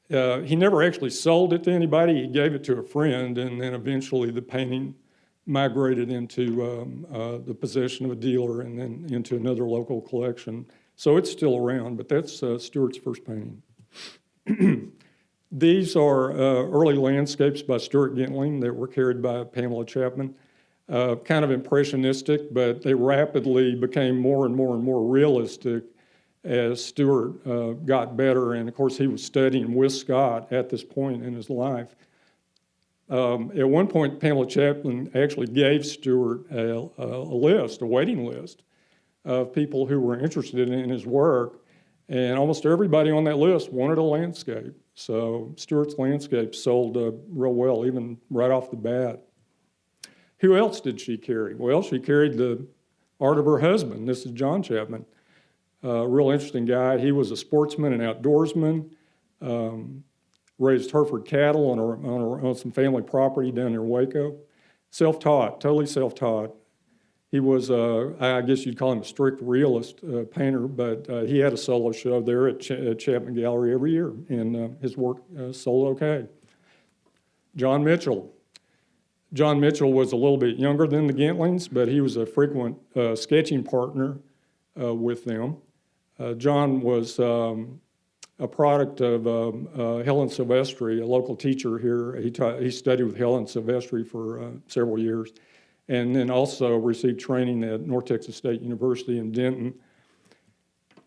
He never actually sold it to anybody. He gave it to a friend, and then eventually the painting migrated into the possession of a dealer and then into another local collection. So it's still around, but that's Stuart's first painting. These are early landscapes by Stuart Gentling that were carried by Pamela Chapman. Kind of impressionistic, but they rapidly became more and more and more realistic as Stuart got better. And of course, he was studying with Scott at this point in his life. At one point, Pamela Chapman actually gave Stuart a waiting list of people who were interested in his work, and almost everybody on that list wanted a landscape. So Stuart's landscape sold real well, even right off the bat. Who else did she carry? Well, she carried the art of her husband. This is John Chapman, a real interesting guy. He was a sportsman and outdoorsman, raised Hereford cattle on some family property down near Waco. Self-taught, totally self-taught. He was, I guess you'd call him a strict realist painter, but he had a solo show there at Chapman Gallery every year, and his work sold okay. John Mitchell. John Mitchell was a little bit younger than the Gentlings, but he was a frequent sketching partner with them. John was a product of Helen Silvestri, a local teacher here. He studied with Helen Silvestri for several years, and then also received training at North Texas State University in Denton.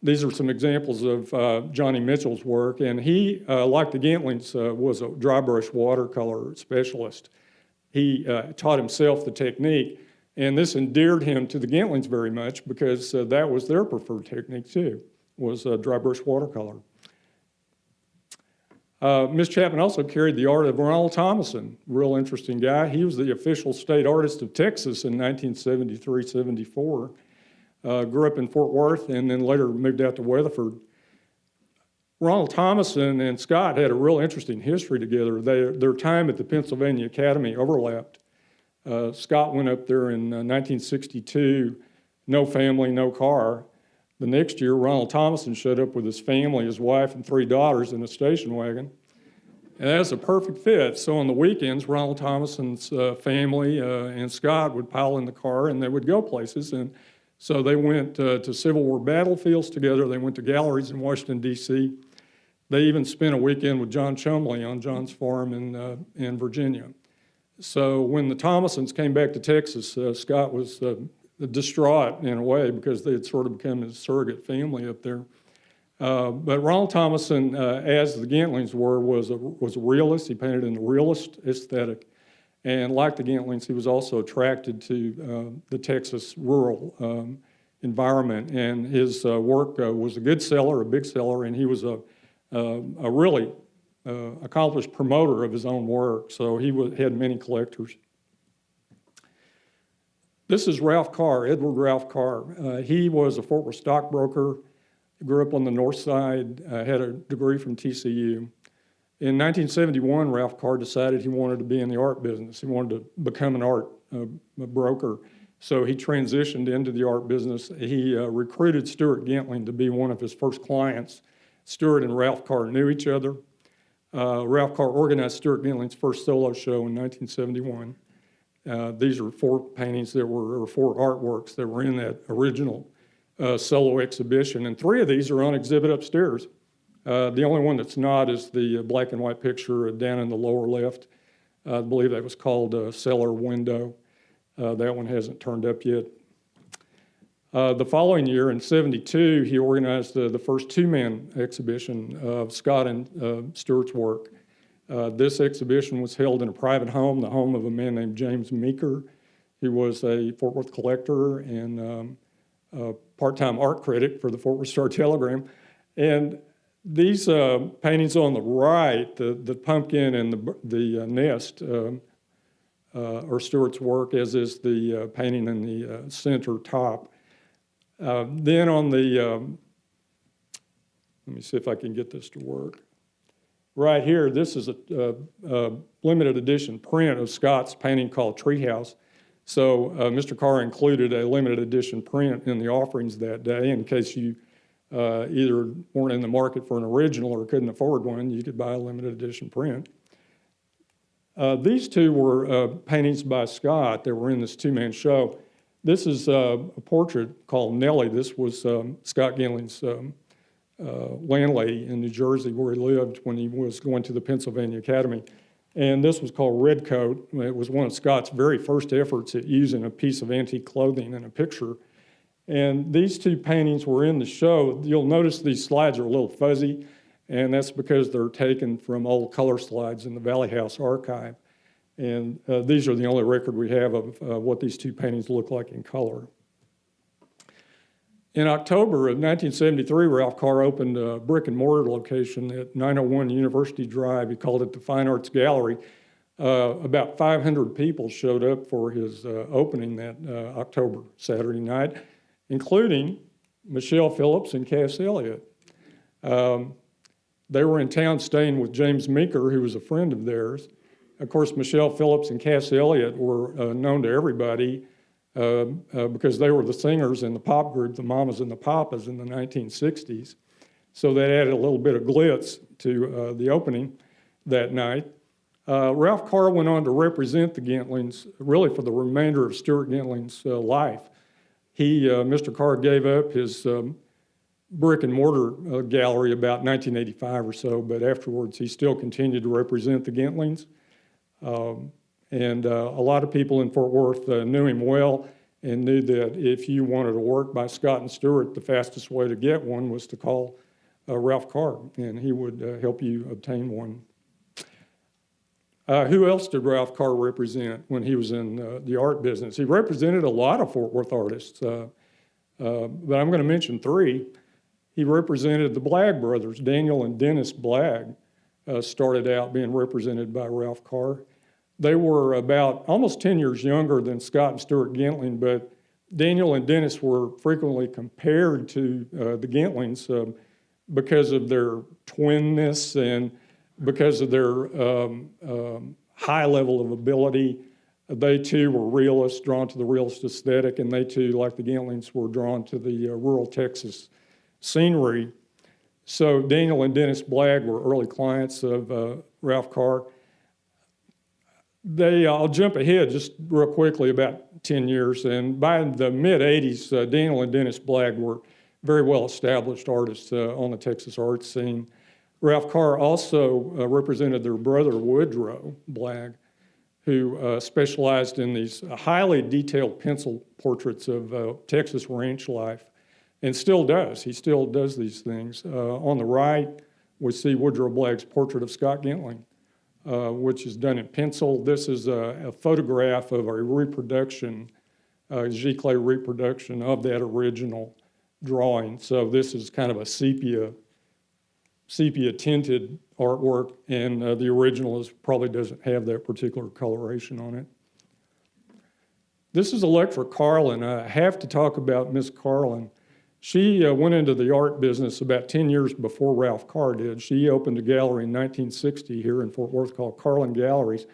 These are some examples of Johnny Mitchell's work, and he, like the Gentlings, was a dry brush watercolor specialist. He taught himself the technique, and this endeared him to the Gentlings very much because that was their preferred technique too, was dry brush watercolor. Miss Chapman also carried the art of Ronald Thomason, real interesting guy. He was the official state artist of Texas in 1973-74. Grew up in Fort Worth and then later moved out to Weatherford. Ronald Thomason and Scott had a real interesting history together. Their time at the Pennsylvania Academy overlapped. Scott went up there in 1962, no family, no car. The next year, Ronald Thomason showed up with his family, his wife, and 3 daughters in a station wagon. And that's a perfect fit. So on the weekends, Ronald Thomason's family and Scott would pile in the car and they would go places. And so they went to Civil War battlefields together. They went to galleries in Washington, D.C. They even spent a weekend with John Chumley on John's farm in Virginia. So when the Thomasons came back to Texas, Scott was distraught in a way because they had sort of become his surrogate family up there. But Ronald Thomason, as the Gentlings were, was a realist. He painted in the realist aesthetic. And like the Gentlings, he was also attracted to the Texas rural environment. And his work was a good seller, a big seller, and he was a really accomplished promoter of his own work. So he had many collectors. This is Ralph Carr, Edward Ralph Carr. He was a Fort Worth stockbroker, grew up on the north side, had a degree from TCU. In 1971, Ralph Carr decided he wanted to be in the art business. He wanted to become an art broker. So he transitioned into the art business. He recruited Stuart Gentling to be one of his first clients. Stuart and Ralph Carr knew each other. Ralph Carr organized Stuart Gentling's first solo show in 1971. These are 4 paintings that were, or 4 artworks that were in that original solo exhibition, and 3 of these are on exhibit upstairs. The only one that's not is the black and white picture down in the lower left. I believe that was called Cellar Window. That one hasn't turned up yet. The following year, in '72, he organized the first 2-man exhibition of Scott and Stewart's work. This exhibition was held in a private home, the home of a man named James Meeker. He was a Fort Worth collector and a part-time art critic for the Fort Worth Star-Telegram. And these paintings on the right, the pumpkin and the nest, are Stewart's work, as is the painting in the center top. Then on the, let me see if I can get this to work. Right here, this is a limited edition print of Scott's painting called Treehouse. So Mr. Carr included a limited edition print in the offerings that day in case you either weren't in the market for an original or couldn't afford one, you could buy a limited edition print. These 2 were paintings by Scott that were in this 2-man show. This is a portrait called Nelly. This was Scott Gentling's landlady in New Jersey, where he lived when he was going to the Pennsylvania Academy. And this was called Redcoat. It was one of Scott's very first efforts at using a piece of antique clothing in a picture. And these 2 paintings were in the show. You'll notice these slides are a little fuzzy, and that's because they're taken from old color slides in the Valley House archive. And these are the only record we have of what these 2 paintings look like in color. In October of 1973, Ralph Carr opened a brick and mortar location at 901 University Drive. He called it the Fine Arts Gallery. About 500 people showed up for his opening that October Saturday night, including Michelle Phillips and Cass Elliott. They were in town staying with James Meeker, who was a friend of theirs. Of course, Michelle Phillips and Cass Elliott were known to everybody because they were the singers in the pop group, the Mamas and the Papas, in the 1960s. So that added a little bit of glitz to the opening that night. Ralph Carr went on to represent the Gentlings really for the remainder of Stuart Gentling's life. Mr. Carr gave up his brick and mortar gallery about 1985 or so, but afterwards he still continued to represent the Gentlings. And a lot of people in Fort Worth knew him well and knew that if you wanted a work by Scott and Stewart, the fastest way to get one was to call Ralph Carr, and he would help you obtain one. Who else did Ralph Carr represent when he was in the art business? He represented a lot of Fort Worth artists, but I'm going to mention 3. He represented the Blagg brothers. Daniel and Dennis Blagg started out being represented by Ralph Carr. They were about almost 10 years younger than Scott and Stuart Gentling, but Daniel and Dennis were frequently compared to the Gentlings. because of their twinness and because of their high level of ability. They too were realists, drawn to the realist aesthetic, and they too, like the Gentlings, were drawn to the rural Texas scenery. So Daniel and Dennis Blagg were early clients of Ralph Carr. I'll jump ahead just real quickly about 10 years, and by the mid-'80s, Daniel and Dennis Blagg were very well-established artists on the Texas art scene. Ralph Carr also represented their brother Woodrow Blagg, who specialized in these highly detailed pencil portraits of Texas ranch life, and still does. He still does these things. On the right, we see Woodrow Blagg's portrait of Scott Gentling, which is done in pencil. This is a photograph of a reproduction, giclée reproduction of that original drawing. So this is kind of a sepia tinted artwork, and the original probably doesn't have that particular coloration on it. This is Electra Carlin. I have to talk about Miss Carlin. She went into the art business about 10 years before Ralph Carr did. She opened a gallery in 1960 here in Fort Worth called Carlin Galleries.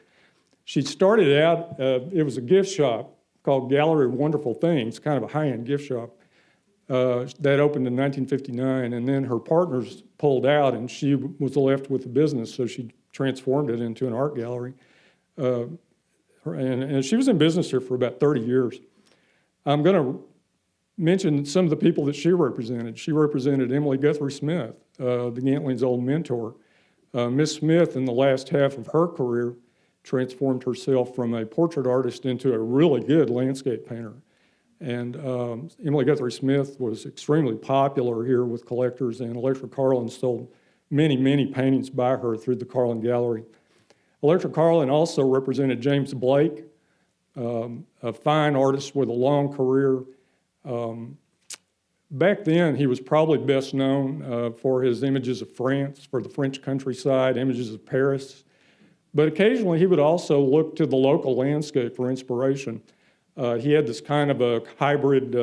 She started out, it was a gift shop called Gallery of Wonderful Things, kind of a high-end gift shop. That opened in 1959, and then her partners pulled out, and she was left with the business, so she transformed it into an art gallery. And she was in business here for about 30 years. I'm going to mention some of the people that she represented. She represented Emily Guthrie Smith, the Gentlings' old mentor. Miss Smith, in the last half of her career, transformed herself from a portrait artist into a really good landscape painter. And Emily Guthrie Smith was extremely popular here with collectors, and Electra Carlin sold many, many paintings by her through the Carlin Gallery. Electra Carlin also represented James Blake, a fine artist with a long career. Back then, he was probably best known for his images of France, for the French countryside, images of Paris. But occasionally, he would also look to the local landscape for inspiration. He had this kind of a hybrid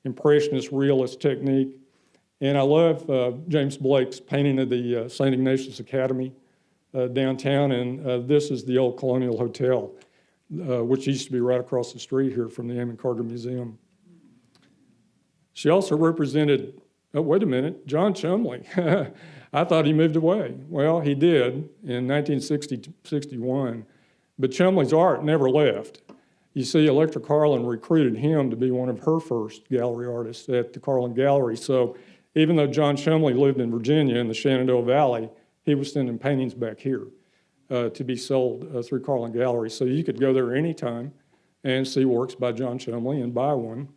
impressionist realist technique. And I love James Blake's painting of the St. Ignatius Academy downtown. And this is the old Colonial Hotel, which used to be right across the street here from the Amon Carter Museum. She also represented, oh, wait a minute, John Chumley. I thought he moved away. Well, he did in 1961, but Chumley's art never left. You see, Electra Carlin recruited him to be one of her first gallery artists at the Carlin Gallery. So even though John Chumley lived in Virginia in the Shenandoah Valley, he was sending paintings back here to be sold through Carlin Gallery. So you could go there anytime and see works by John Chumley and buy one.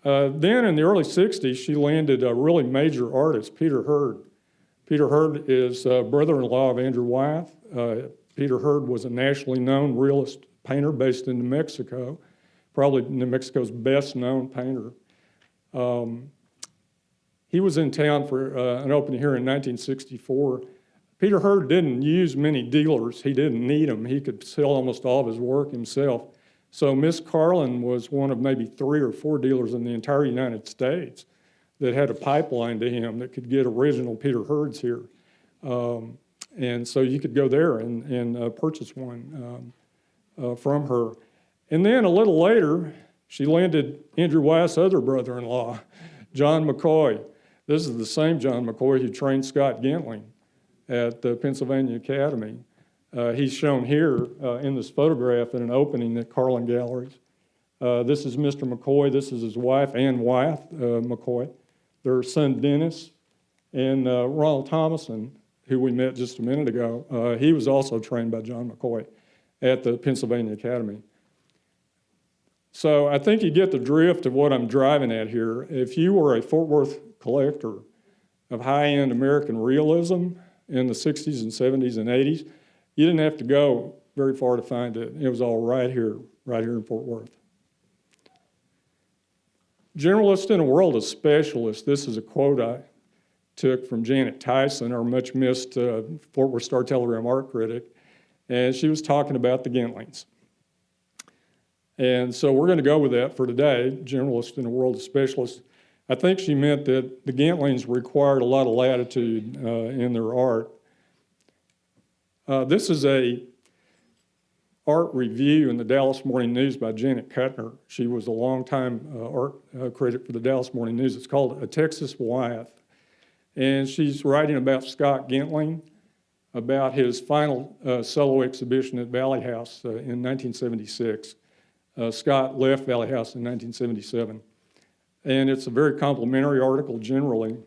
Then in the early 60s, she landed a really major artist, Peter Hurd. Peter Hurd is brother-in-law of Andrew Wyatt. Peter Hurd was a nationally known realist painter based in New Mexico, probably New Mexico's best-known painter. He was in town for an opening here in 1964. Peter Hurd didn't use many dealers. He didn't need them. He could sell almost all of his work himself. So Miss Carlin was one of maybe 3 or 4 dealers in the entire United States that had a pipeline to him that could get original Peter Hurds here. And so you could go there and purchase one from her. And then a little later, she landed Andrew Wyatt's other brother-in-law, John McCoy. This is the same John McCoy who trained Scott Gentling at the Pennsylvania Academy. He's shown here in this photograph at an opening at Carlin Galleries. This is Mr. McCoy. This is his wife, Ann Wyatt McCoy. Their son, Dennis, and Ronald Thomason, who we met just a minute ago. He was also trained by John McCoy at the Pennsylvania Academy. So I think you get the drift of what I'm driving at here. If you were a Fort Worth collector of high-end American realism in the 60s and 70s and 80s, you didn't have to go very far to find it. It was all right here in Fort Worth. Generalist in a world of specialists. This is a quote I took from Janet Tyson, our much-missed Fort Worth Star-Telegram art critic, and she was talking about the Gentlings. And so we're going to go with that for today, generalist in a world of specialists. I think she meant that the Gentlings required a lot of latitude in their art. This is a art review in the Dallas Morning News by Janet Kuttner. She was a longtime art critic for the Dallas Morning News. It's called A Texas Wyatt. And she's writing about Scott Gentling, about his final solo exhibition at Valley House in 1976. Scott left Valley House in 1977. And it's a very complimentary article generally.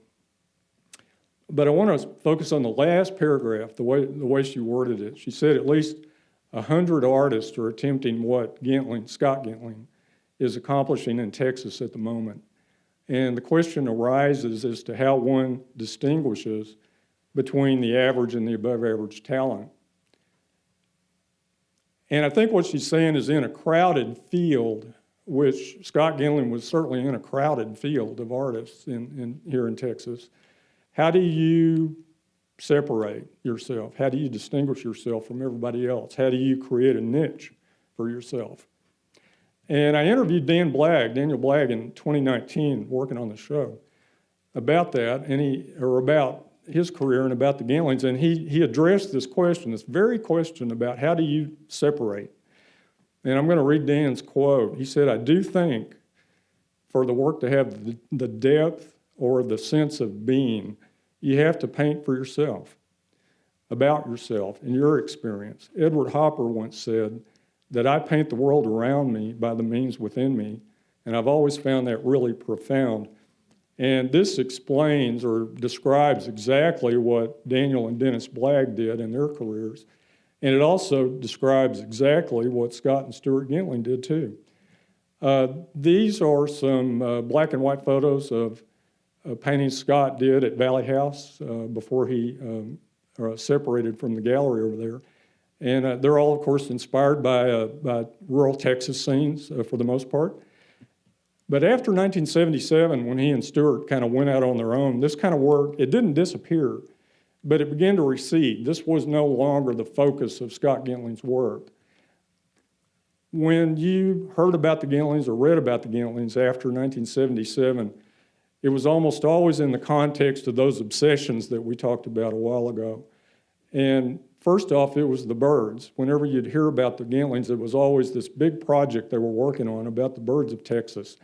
But I want to focus on the last paragraph, the way she worded it. She said at least 100 artists are attempting what Scott Gentling is accomplishing in Texas at the moment. And the question arises as to how one distinguishes between the average and the above average talent. And I think what she's saying is in a crowded field, which Scott Gentling was certainly in a crowded field of artists here in Texas, how do you separate yourself? How do you distinguish yourself from everybody else? How do you create a niche for yourself? And I interviewed Daniel Blagg in 2019, working on the show, about that, about his career and about the Gentlings, and he addressed this question, this very question about how do you separate? And I'm going to read Dan's quote. He said, "I do think for the work to have the depth or the sense of being, you have to paint for yourself, about yourself and your experience. Edward Hopper once said that I paint the world around me by the means within me, and I've always found that really profound." And this explains or describes exactly what Daniel and Dennis Blagg did in their careers. And it also describes exactly what Scott and Stuart Gentling did too. These are some black and white photos of paintings Scott did at Valley House before he separated from the gallery over there. And they're all, of course, inspired by rural Texas scenes for the most part. But after 1977, when he and Stewart kind of went out on their own, this kind of work, it didn't disappear, but it began to recede. This was no longer the focus of Scott Gentling's work. When you heard about the Gentlings or read about the Gentlings after 1977, it was almost always in the context of those obsessions that we talked about a while ago. And first off, it was the birds. Whenever you'd hear about the Gentlings, it was always this big project they were working on about the birds of Texas.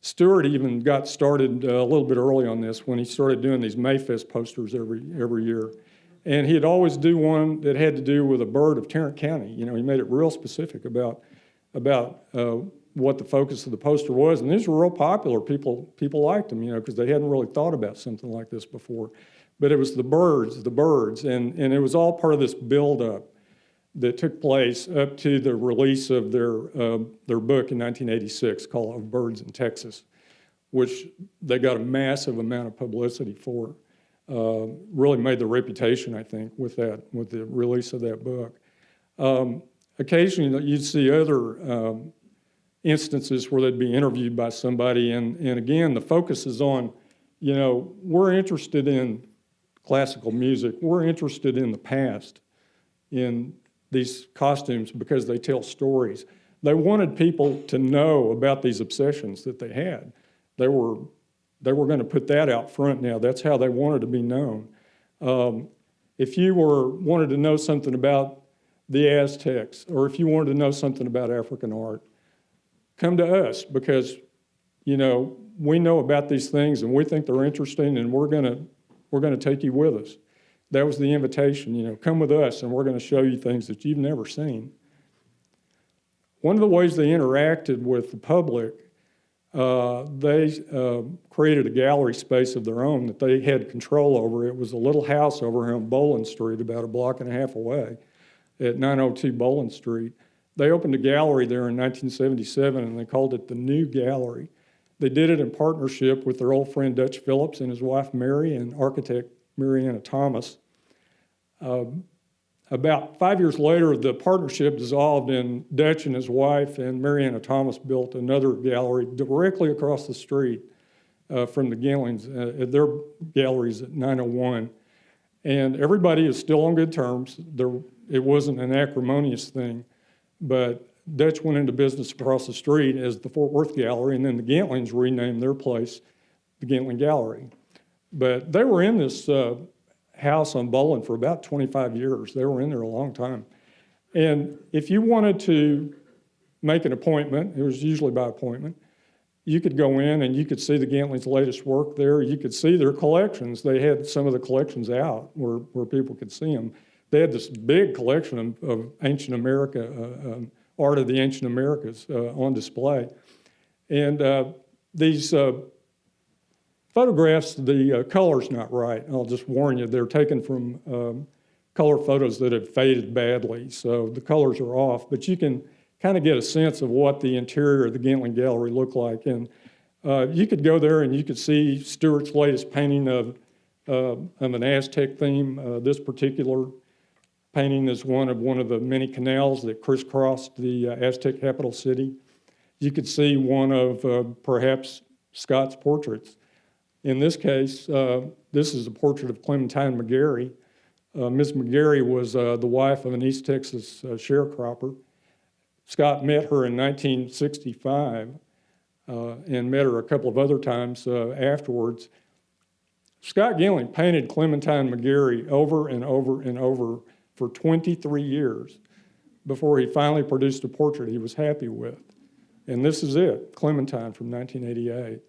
Stewart even got started a little bit early on this when he started doing these Mayfest posters every year. And he'd always do one that had to do with a bird of Tarrant County. You know, he made it real specific about what the focus of the poster was. And these were real popular. People liked them, you know, because they hadn't really thought about something like this before. But it was the birds, and it was all part of this buildup that took place up to the release of their book in 1986 called Of Birds in Texas, which they got a massive amount of publicity for. Really made the reputation, I think, with the release of that book. Occasionally, you'd see other instances where they'd be interviewed by somebody, and again, the focus is on, you know, we're interested in classical music. We're interested in the past, in these costumes, because they tell stories. They wanted people to know about these obsessions that they had. They were going to put that out front now. That's how they wanted to be known. If you wanted to know something about the Aztecs, or if you wanted to know something about African art, come to us, because, you know, we know about these things and we think they're interesting, and we're going to take you with us. That was the invitation, you know, come with us and we're going to show you things that you've never seen. One of the ways they interacted with the public, they created a gallery space of their own that they had control over. It was a little house over here on Boland Street, about a block and a half away, at 902 Boland Street. They opened a gallery there in 1977, and they called it the New Gallery. They did it in partnership with their old friend Dutch Phillips and his wife Mary and architect Mariana Thomas. About 5 years later, the partnership dissolved, and Dutch and his wife and Mariana Thomas built another gallery directly across the street from the Gentlings. Their galleries at 901. And everybody is still on good terms. It wasn't an acrimonious thing, but Dutch went into business across the street as the Fort Worth Gallery, and then the Gentlings renamed their place the Gentling Gallery. But they were in this house on Bowling for about 25 years. They were in there a long time. And if you wanted to make an appointment, it was usually by appointment, you could go in and you could see the Gentlings' latest work there. You could see their collections. They had some of the collections out where people could see them. They had this big collection of ancient America, art of the ancient Americas on display. And these photographs, the color's not right. I'll just warn you, they're taken from color photos that have faded badly, so the colors are off, but you can kind of get a sense of what the interior of the Gentling Gallery looked like. And you could go there and you could see Stewart's latest painting of an Aztec theme. This particular painting is one of the many canals that crisscrossed the Aztec capital city. You could see one of perhaps Scott's portraits. In this case, this is a portrait of Clementine Mcgarry. Miss Mcgarry was the wife of an East Texas sharecropper. Scott met her in 1965 and met her a couple of other times afterwards. Scott Gentling painted Clementine Mcgarry over and over and over for 23 years before he finally produced a portrait he was happy with. And this is it, Clementine from 1988.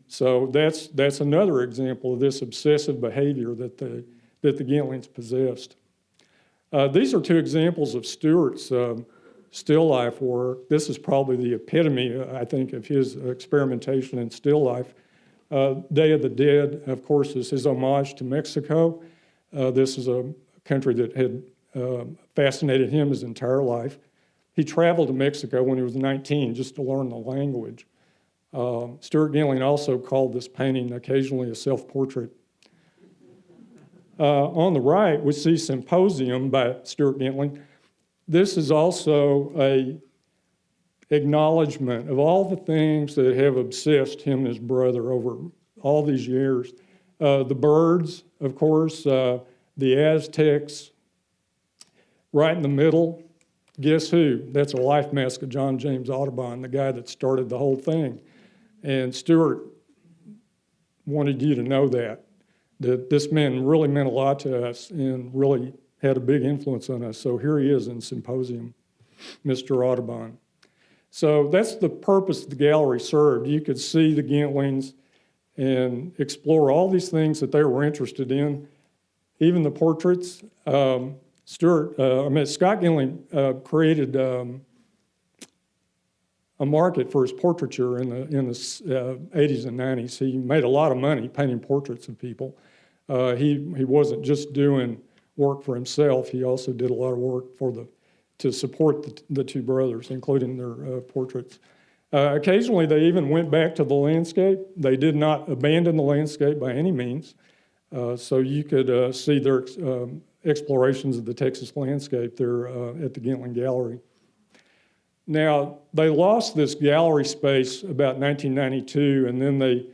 So that's another example of this obsessive behavior that the Gentlings possessed. These are two examples of Stewart's still life work. This is probably the epitome, I think, of his experimentation in still life. Day of the Dead, of course, is his homage to Mexico. This is a country that had fascinated him his entire life. He traveled to Mexico when he was 19 just to learn the language. Stuart Gentling also called this painting occasionally a self-portrait. On the right, we see Symposium by Stuart Gentling. This is also an acknowledgement of all the things that have obsessed him and his brother over all these years. The birds, of course, the Aztecs. Right in the middle, guess who? That's a life mask of John James Audubon, the guy that started the whole thing. And Stewart wanted you to know that this man really meant a lot to us and really had a big influence on us. So here he is in Symposium, Mr. Audubon. So that's the purpose the gallery served. You could see the Gentlings and explore all these things that they were interested in, even the portraits. Scott Gentling created a market for his portraiture in the 80s and 90s. He made a lot of money painting portraits of people. He wasn't just doing work for himself. He also did a lot of work to support the two brothers, including their portraits. Occasionally, they even went back to the landscape. They did not abandon the landscape by any means. So you could see their explorations of the Texas landscape there at the Gentling Gallery. Now, they lost this gallery space about 1992, and then they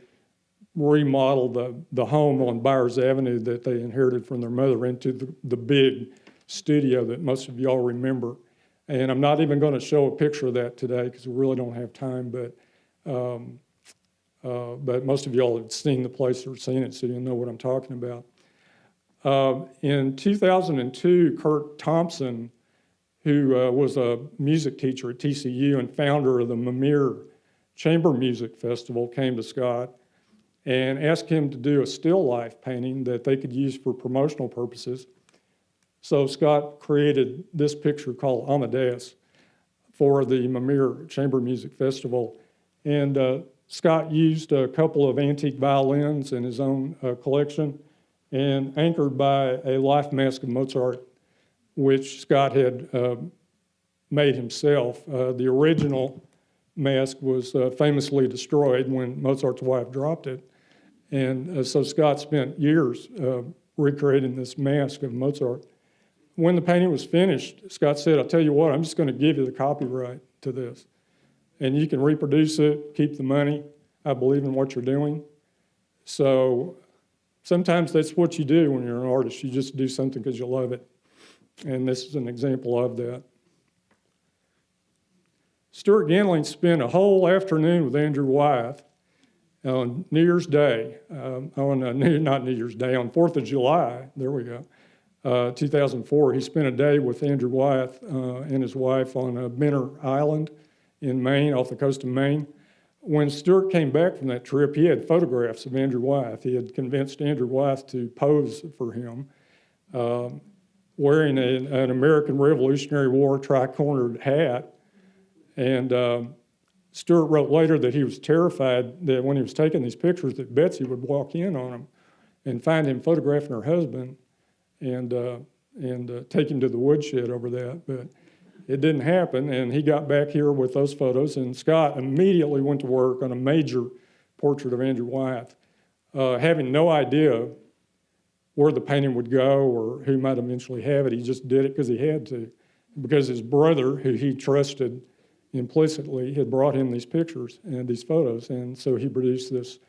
remodeled the home on Byers Avenue that they inherited from their mother into the big studio that most of y'all remember. And I'm not even going to show a picture of that today because we really don't have time, but most of y'all have seen the place or seen it, so you know what I'm talking about. In 2002, Kurt Thompson, who was a music teacher at TCU and founder of the Mimir Chamber Music Festival, came to Scott and asked him to do a still life painting that they could use for promotional purposes. So Scott created this picture called Amadeus for the Mimir Chamber Music Festival. And Scott used a couple of antique violins in his own collection and anchored by a life mask of Mozart, which Scott had made himself. The original mask was famously destroyed when Mozart's wife dropped it. And so Scott spent years recreating this mask of Mozart. When the painting was finished, Scott said, I'll tell you what, I'm just going to give you the copyright to this. And you can reproduce it, keep the money. I believe in what you're doing. So sometimes that's what you do when you're an artist. You just do something because you love it. And this is an example of that. Stuart Gentlings spent a whole afternoon with Andrew Wyatt on New Year's Day, not New Year's Day, on 4th of July, there we go, 2004. He spent a day with Andrew Wyatt and his wife on Minner Island in Maine, off the coast of Maine. When Stuart came back from that trip, he had photographs of Andrew Wyatt. He had convinced Andrew Wyatt to pose for him, wearing an American Revolutionary War tri-cornered hat. And Stuart wrote later that he was terrified that when he was taking these pictures that Betsy would walk in on him and find him photographing her husband and take him to the woodshed over that. But it didn't happen, and he got back here with those photos, and Scott immediately went to work on a major portrait of Andrew Wyatt, having no idea where the painting would go or who might eventually have it. He just did it because he had to, because his brother, who he trusted implicitly, had brought him these pictures and these photos, and so he produced this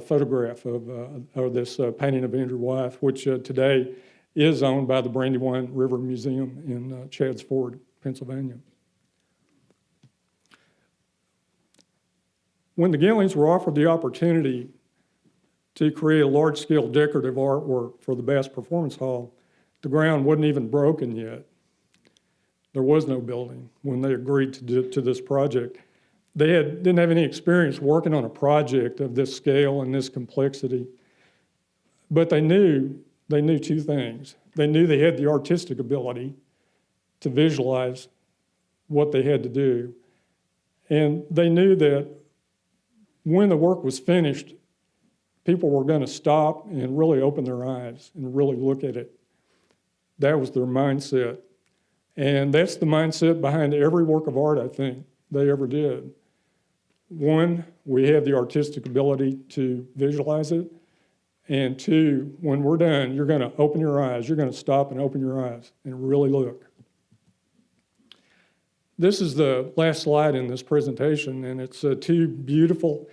photograph of or this painting of Andrew Wyatt, which today is owned by the Brandywine River Museum in Chadds Ford, Pennsylvania. When the Gentlings were offered the opportunity to create a large-scale decorative artwork for the Bass Performance Hall, the ground wasn't even broken yet. There was no building when they agreed to this project. They didn't have any experience working on a project of this scale and this complexity, but they knew two things. They knew they had the artistic ability to visualize what they had to do, and they knew that when the work was finished, people were going to stop and really open their eyes and really look at it. That was their mindset. And that's the mindset behind every work of art, I think, they ever did. One, we have the artistic ability to visualize it. And two, when we're done, you're going to open your eyes. You're going to stop and open your eyes and really look. This is the last slide in this presentation, and it's two beautiful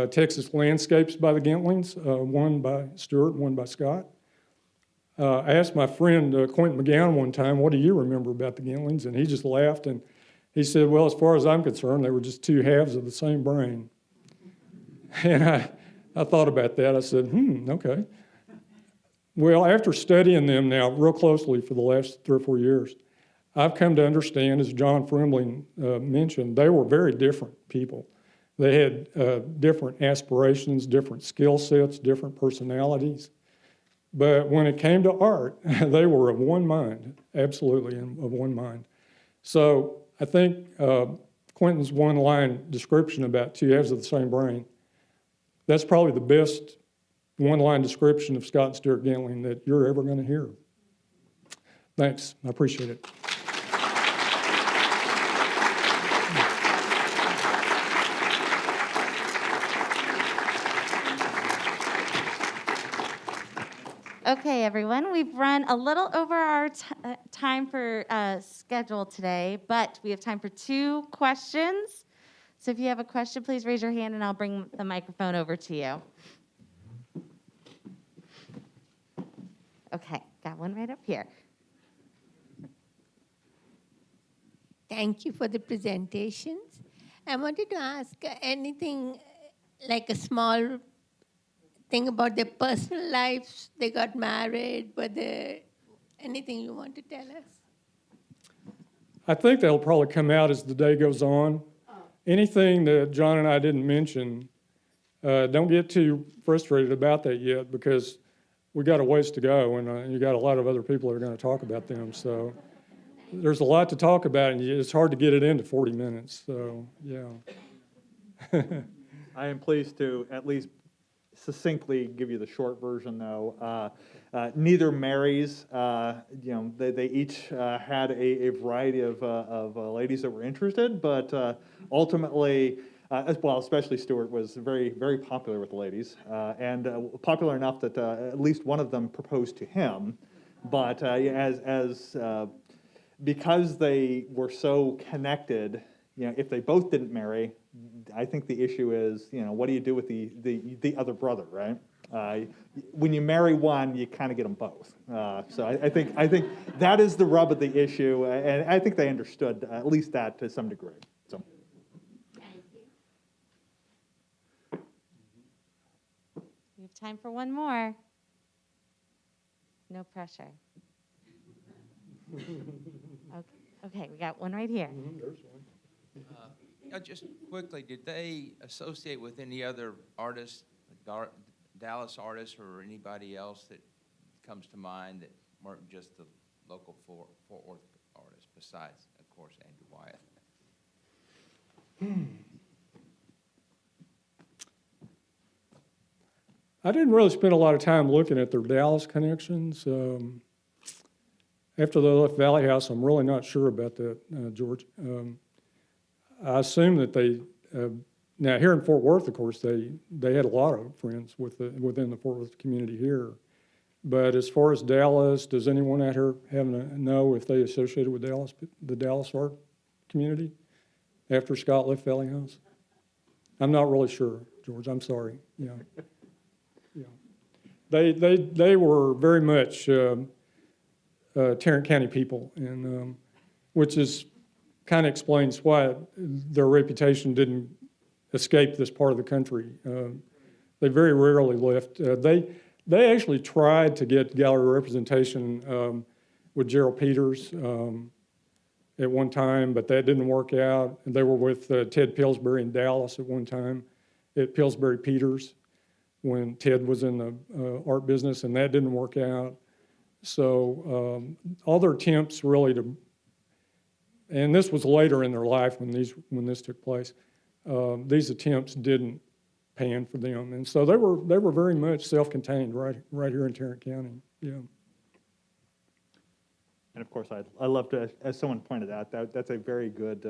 Texas landscapes by the Gentlings, one by Stewart, one by Scott. I asked my friend Quentin McGowan one time, what do you remember about the Gentlings? And he just laughed, and he said, well, as far as I'm concerned, they were just two halves of the same brain. And I thought about that. I said, okay. Well, after studying them now real closely for the last 3 or 4 years, I've come to understand, as John Fremling mentioned, they were very different people. They had different aspirations, different skill sets, different personalities. But when it came to art, they were of one mind, absolutely of one mind. So I think Quentin's one-line description about two halves of the same brain, that's probably the best one-line description of Scott and Stuart Gentling that you're ever going to hear. Thanks. I appreciate it. Okay, everyone, we've run a little over our time for schedule today, but we have time for 2 questions. So if you have a question, please raise your hand and I'll bring the microphone over to you. Okay, got one right up here. Thank you for the presentations. I wanted to ask anything like a small thing about their personal lives. They got married, but anything you want to tell us? I think that'll probably come out as the day goes on. Anything that John and I didn't mention, don't get too frustrated about that yet, because we got a ways to go, and you got a lot of other people that are going to talk about them. So there's a lot to talk about, and it's hard to get it into 40 minutes. So yeah. I am pleased to at least succinctly give you the short version, though. Neither marries. They each had a variety of ladies that were interested, but ultimately, especially Stewart was very, very popular with the ladies, and popular enough that at least one of them proposed to him. But because they were so connected, if they both didn't marry, I think the issue is, what do you do with the other brother, right? When you marry one, you kind of get them both. So I think that is the rub of the issue, and I think they understood at least that to some degree. So Time for one more. No pressure. Okay, we got one right here. Just quickly, did they associate with any other artists, Dallas artists or anybody else that comes to mind that weren't just the local Fort Worth artists, besides, of course, Andrew Wyatt? I didn't really spend a lot of time looking at their Dallas connections. After they left Valley House, I'm really not sure about that, George. I assume that they, now here in Fort Worth, of course, they had a lot of friends within the Fort Worth community here. But as far as Dallas, does anyone out here know if they associated with Dallas, the Dallas art community after Scott left Valley House? I'm not really sure, George. I'm sorry. Yeah. They were very much Tarrant County people, and which is kind of explains why their reputation didn't escape this part of the country. They very rarely left. They actually tried to get gallery representation with Gerald Peters at one time, but that didn't work out. And they were with Ted Pillsbury in Dallas at one time at Pillsbury Peters when Ted was in the art business, and that didn't work out. So all their attempts really to, and this was later in their life when this took place, these attempts didn't pan for them, and so they were very much self-contained right here in Tarrant County. Yeah. And of course, I love to, as someone pointed out, that's a very good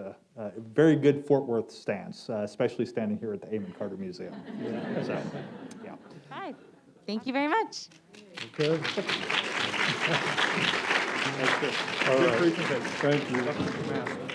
Fort Worth stance, especially standing here at the Amon Carter Museum. Yeah. So, yeah. Hi. Thank you very much. Okay. That's good. All Good right. presentation. Thank you.